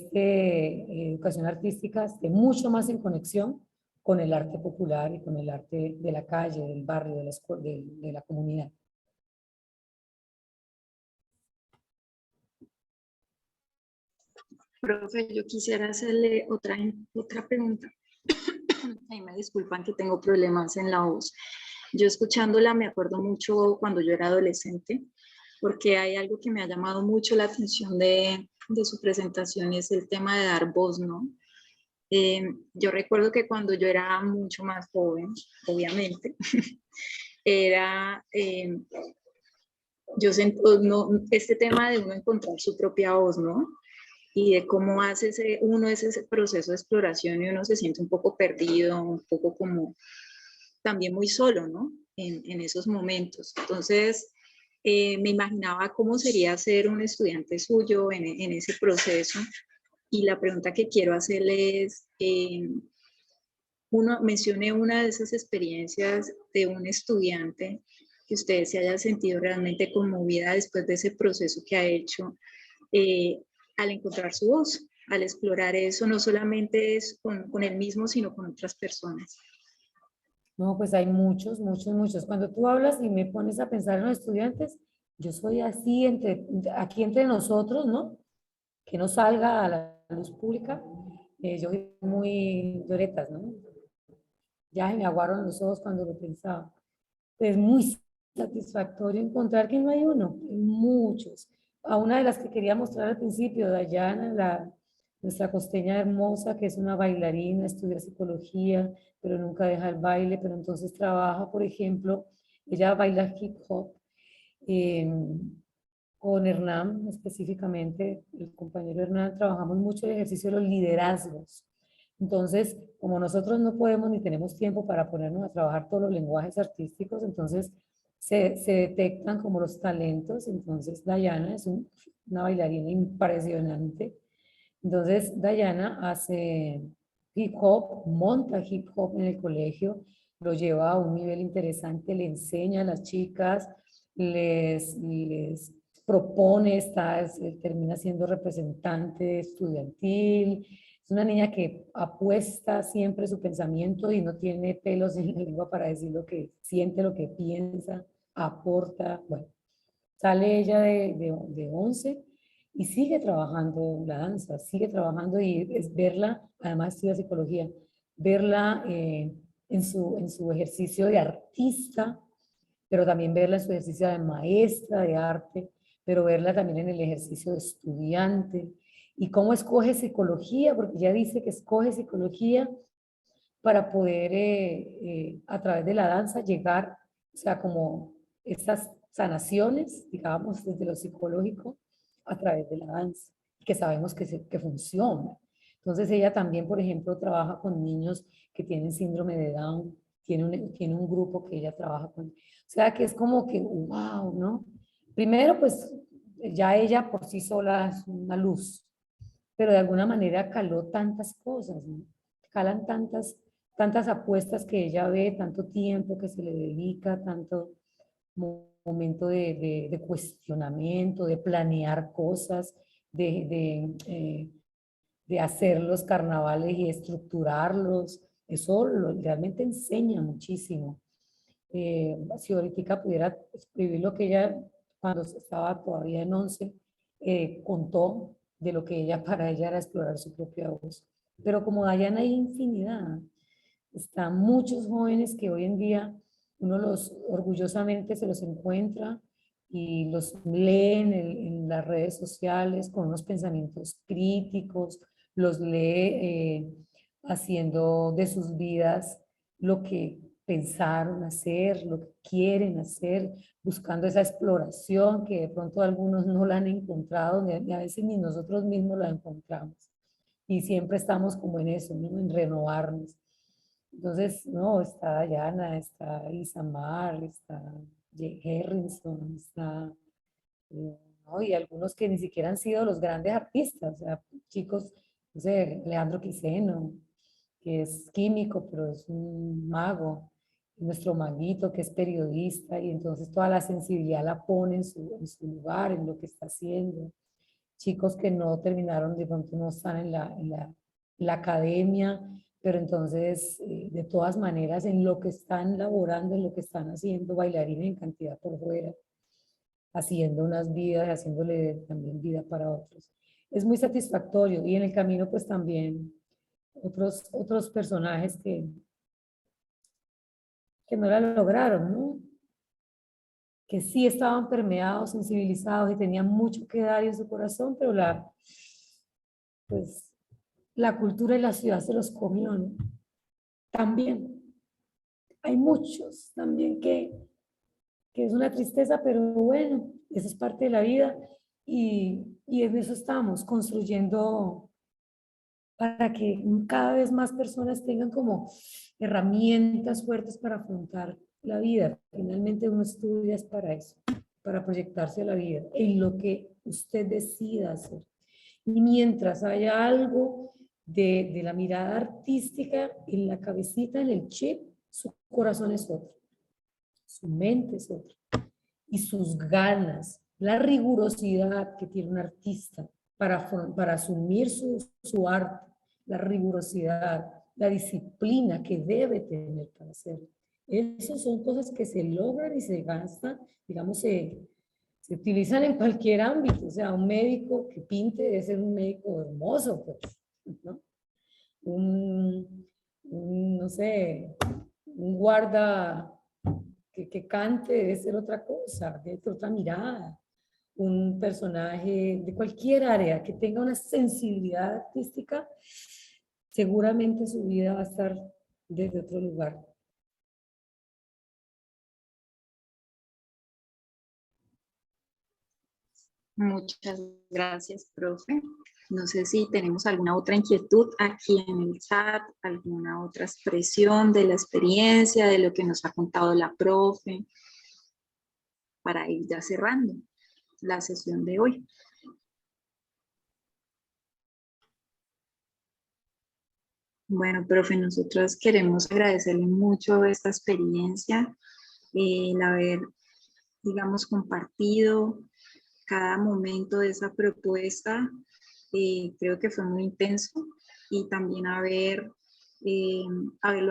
Speaker 1: educación artística esté mucho más en conexión con el arte popular y con el arte de la calle, del barrio, de la comunidad.
Speaker 3: Profe, yo quisiera hacerle otra pregunta. Ay, me disculpan que tengo problemas en la voz. Yo escuchándola me acuerdo mucho cuando yo era adolescente, porque hay algo que me ha llamado mucho la atención de su presentación, y es el tema de dar voz, ¿no? Yo recuerdo que cuando yo era mucho más joven, obviamente, era, este tema de uno encontrar su propia voz, ¿no? Y de cómo hace uno ese proceso de exploración y uno se siente un poco perdido, un poco como también muy solo, ¿no? En esos momentos. Entonces, me imaginaba cómo sería ser un estudiante suyo en ese proceso. Y la pregunta que quiero hacerle es, mencione una de esas experiencias de un estudiante que usted se haya sentido realmente conmovida después de ese proceso que ha hecho al encontrar su voz, al explorar eso, no solamente es con él mismo, sino con otras personas.
Speaker 1: No, pues hay muchos, muchos, muchos. Cuando tú hablas y me pones a pensar en los estudiantes, yo soy así aquí entre nosotros, ¿no? Que no salga a la luz pública. Yo soy muy lloretas, ¿no? Ya me aguaron los ojos cuando lo pensaba. Es muy satisfactorio encontrar que no hay uno, hay muchos. A una de las que quería mostrar al principio, Dayana, nuestra costeña hermosa, que es una bailarina, estudia psicología, pero nunca deja el baile, pero entonces trabaja, por ejemplo, ella baila hip hop eh, con Hernán específicamente, el compañero Hernán, trabajamos mucho el ejercicio de los liderazgos. Entonces, como nosotros no podemos ni tenemos tiempo para ponernos a trabajar todos los lenguajes artísticos, entonces se detectan como los talentos. Entonces, Dayana es una bailarina impresionante. Entonces, Dayana hace hip hop, monta hip hop en el colegio, lo lleva a un nivel interesante, le enseña a las chicas, les propone, termina siendo representante estudiantil. Es una niña que apuesta siempre su pensamiento y no tiene pelos en la lengua para decir lo que siente, lo que piensa, aporta. Bueno, sale ella de 11 y sigue trabajando la danza, sigue trabajando y es verla, además estudia psicología, verla en su ejercicio de artista, pero también verla en su ejercicio de maestra de arte, pero verla también en el ejercicio de estudiante. Y cómo escoge psicología, porque ella dice que escoge psicología para poder a través de la danza llegar, o sea, como estas sanaciones, digamos, desde lo psicológico a través de la danza, que sabemos que funciona. Entonces ella también, por ejemplo, trabaja con niños que tienen síndrome de Down, tiene un grupo que ella trabaja con. O sea, que es como que, wow, ¿no? Primero, pues ya ella por sí sola es una luz, pero de alguna manera caló tantas cosas, ¿no? Calan tantas apuestas que ella ve, tanto tiempo que se le dedica, tanto momento de cuestionamiento, de planear cosas, de hacer los carnavales y estructurarlos. Eso realmente enseña muchísimo. Si ahorita pudiera escribir lo que ella, cuando estaba todavía en 11, contó de lo que ella, para ella era explorar su propia voz. Pero como Dayana hay infinidad, están muchos jóvenes que hoy en día uno los orgullosamente se los encuentra y los lee en las redes sociales con unos pensamientos críticos, los lee haciendo de sus vidas lo que pensaron hacer, lo que quieren hacer, buscando esa exploración que de pronto algunos no la han encontrado, ni a veces ni nosotros mismos la encontramos. Y siempre estamos como en eso, ¿no? En renovarnos. Entonces, no, está Dayana, está Isamar, está Harrison, está, ¿no? Y algunos que ni siquiera han sido los grandes artistas, o sea, chicos, no sé, Leandro Quiseno, que es químico, pero es un mago, nuestro maguito, que es periodista, y entonces toda la sensibilidad la pone en su lugar, en lo que está haciendo. Chicos que no terminaron, de pronto no están en la academia, pero entonces, de todas maneras, en lo que están laborando, en lo que están haciendo, bailarines en cantidad por fuera, haciendo unas vidas, haciéndole también vida para otros. Es muy satisfactorio y en el camino pues también otros personajes que no la lograron, ¿no? Que sí estaban permeados, sensibilizados y tenían mucho que dar en su corazón, pero pues, la cultura y la ciudad se los comió, ¿no? También hay muchos también que es una tristeza, pero bueno, eso es parte de la vida y en eso estamos, construyendo para que cada vez más personas tengan como herramientas fuertes para afrontar la vida. Finalmente uno estudia es para eso, para proyectarse a la vida, en lo que usted decida hacer. Y mientras haya algo de la mirada artística en la cabecita, en el chip, su corazón es otro, su mente es otra. Y sus ganas, la rigurosidad que tiene un artista para asumir su arte, la rigurosidad, la disciplina que debe tener para hacerlo. Esas son cosas que se logran y se gastan, digamos, se utilizan en cualquier ámbito. O sea, un médico que pinte debe ser un médico hermoso, pues, ¿no? No sé, un guarda que cante debe ser otra cosa, debe ser otra mirada. Un personaje de cualquier área que tenga una sensibilidad artística, seguramente su vida va a estar desde otro lugar.
Speaker 3: Muchas gracias, profe. No sé si tenemos alguna otra inquietud aquí en el chat, alguna otra expresión de la experiencia, de lo que nos ha contado la profe, para ir ya cerrando la sesión de hoy. Bueno, profe, nosotros queremos agradecerle mucho esta experiencia, el haber, digamos, compartido cada momento de esa propuesta. Creo que fue muy intenso y también haberlo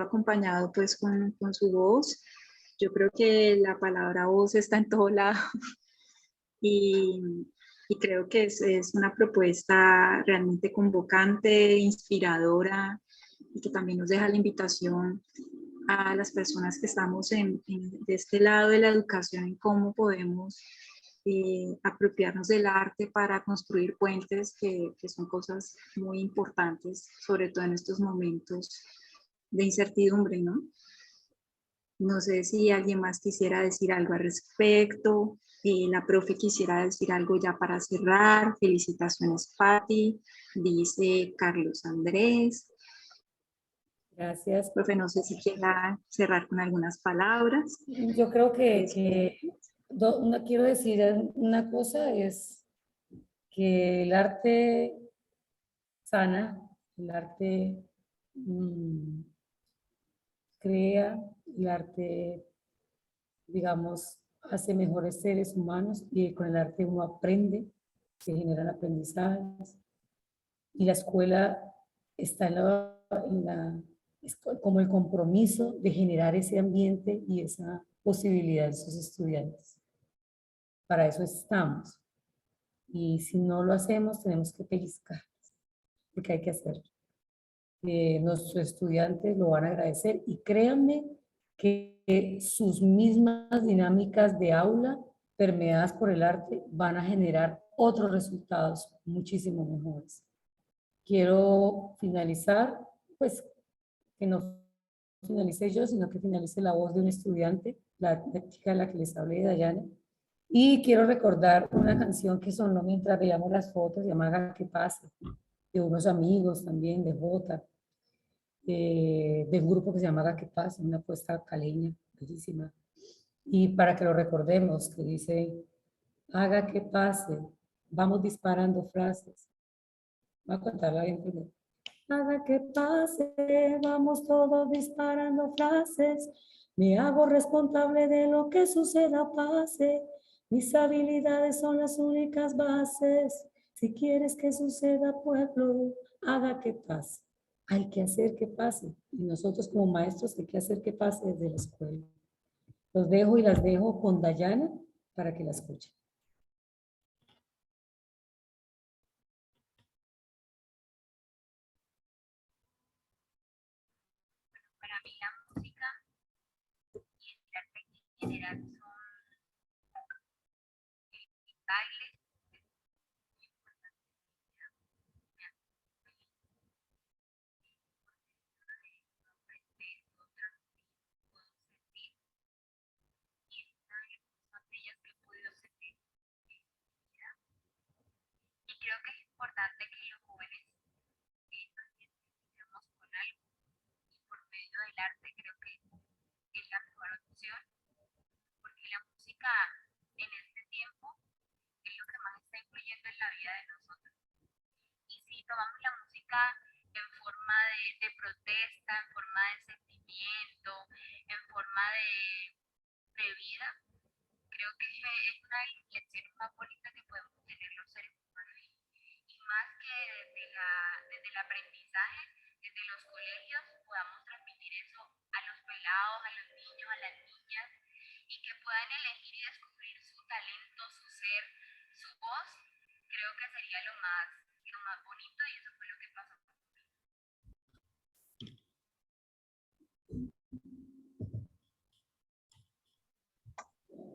Speaker 3: acompañado pues con su voz. Yo creo que la palabra voz está en todo lado y, y creo que es una propuesta realmente convocante, inspiradora y que también nos deja la invitación a las personas que estamos de este lado de la educación en cómo podemos apropiarnos del arte para construir puentes, que son cosas muy importantes, sobre todo en estos momentos de incertidumbre, ¿no? No sé si alguien más quisiera decir algo al respecto. La profe quisiera decir algo ya para cerrar. Felicitaciones, Patti, dice Carlos Andrés.
Speaker 1: Gracias.
Speaker 3: Profe, no sé si quiera cerrar con algunas palabras.
Speaker 1: Yo creo quiero decir una cosa, es que el arte sana, el arte crea, el arte, digamos, hace mejores seres humanos y con el arte uno aprende, se generan aprendizajes y la escuela está es como el compromiso de generar ese ambiente y esa posibilidad en sus estudiantes. Para eso estamos. Y si no lo hacemos, tenemos que pellizcar, porque hay que hacerlo. Nuestros estudiantes lo van a agradecer y créanme que sus mismas dinámicas de aula permeadas por el arte van a generar otros resultados muchísimo mejores. Quiero finalizar pues, que no finalice yo, sino que finalice la voz de un estudiante, la chica de la que les hablé, Dayana. Y quiero recordar una canción que sonó mientras veíamos las fotos, llamada Que Pase, de unos amigos también, de Jota, de un grupo que se llama Que Pase, una apuesta caleña, bellísima. Y para que lo recordemos, que dice, haga que pase, vamos disparando frases. Voy a contarla bien primero. Haga que pase, vamos todos disparando frases. Me hago responsable de lo que suceda, pase. Mis habilidades son las únicas bases. Si quieres que suceda, pueblo, haga que pase. Hay que hacer que pase. Y nosotros como maestros hay que hacer que pase desde la escuela. Los dejo y las dejo con Dayana para que la escuchen.
Speaker 5: Para mí la música y el arte en general son el baile, muy importante en mi vida, me hace muy feliz, respeto, transmito, puedo sentir y es una de las cosas bellas que he podido sentir en mi vida. Y creo que es importante que los jóvenes también iniciemos con algo y por medio del arte creo que es la mejor opción porque la música en este tiempo es lo que más está influyendo en la vida de nosotros. Y si tomamos la música en forma de protesta, en forma de sentimiento, en forma de vida, creo que es una de las lecciones más bonitas que podemos tener los seres humanos. Y más que desde el aprendizaje, desde los colegios, podamos transmitir eso a los pelados, a los niños, a las niñas, y que puedan elegir y descubrir su talento, su ser, su voz, creo que sería lo más bonito y eso fue lo que pasó.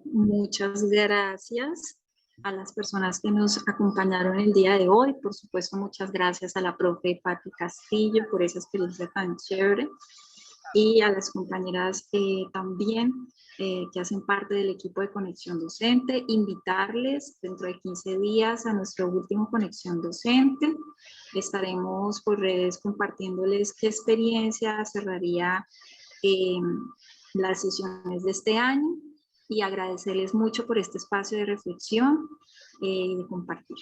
Speaker 3: Muchas gracias a las personas que nos acompañaron el día de hoy. Por supuesto, muchas gracias a la profe Patti Castillo por esa experiencia tan chévere y a las compañeras también que hacen parte del equipo de Conexión Docente. Invitarles dentro de 15 días a nuestro último Conexión Docente. Estaremos por redes compartiéndoles qué experiencia cerraría las sesiones de este año y agradecerles mucho por este espacio de reflexión y de compartir.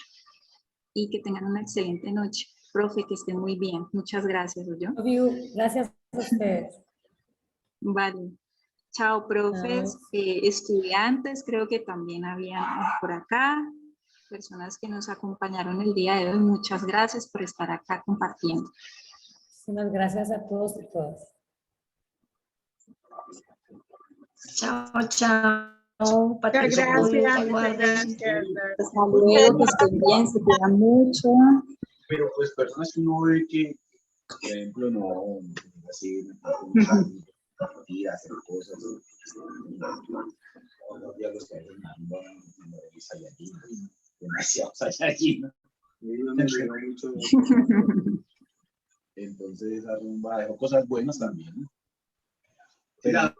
Speaker 3: Y que tengan una excelente noche. Profe, que estén muy bien. Muchas gracias. ¿Yo?
Speaker 1: Gracias a ustedes.
Speaker 3: Vale. Chao, profes.
Speaker 1: Chao.
Speaker 3: Estudiantes, creo que también había por acá. Personas que nos acompañaron el día de hoy. Muchas gracias por estar acá compartiendo.
Speaker 1: Muchas gracias a todos y todas.
Speaker 6: Chao, chao.
Speaker 2: Gracias.
Speaker 3: Hasta luego, que estén bien, se cuidan mucho.
Speaker 2: Pero pues personas que uno ve que, por ejemplo, no, así, ir a hacer cosas, unos días los que hacen demasiado Saiyajin. Entonces esa rumba dejó cosas buenas también. Pero,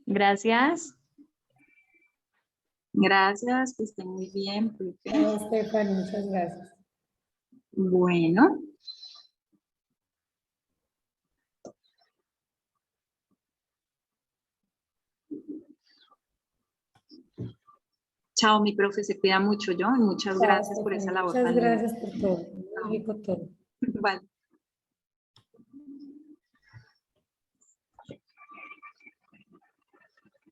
Speaker 6: Gracias.
Speaker 3: Gracias, que estén muy bien, profe.
Speaker 1: Chao, Stephanie, muchas gracias.
Speaker 3: Bueno. Chao, mi profe, se cuida mucho, yo. Y muchas gracias por esa labor
Speaker 1: Muchas
Speaker 3: tan linda.
Speaker 1: gracias por todo. Muy rico todo.
Speaker 3: Vale.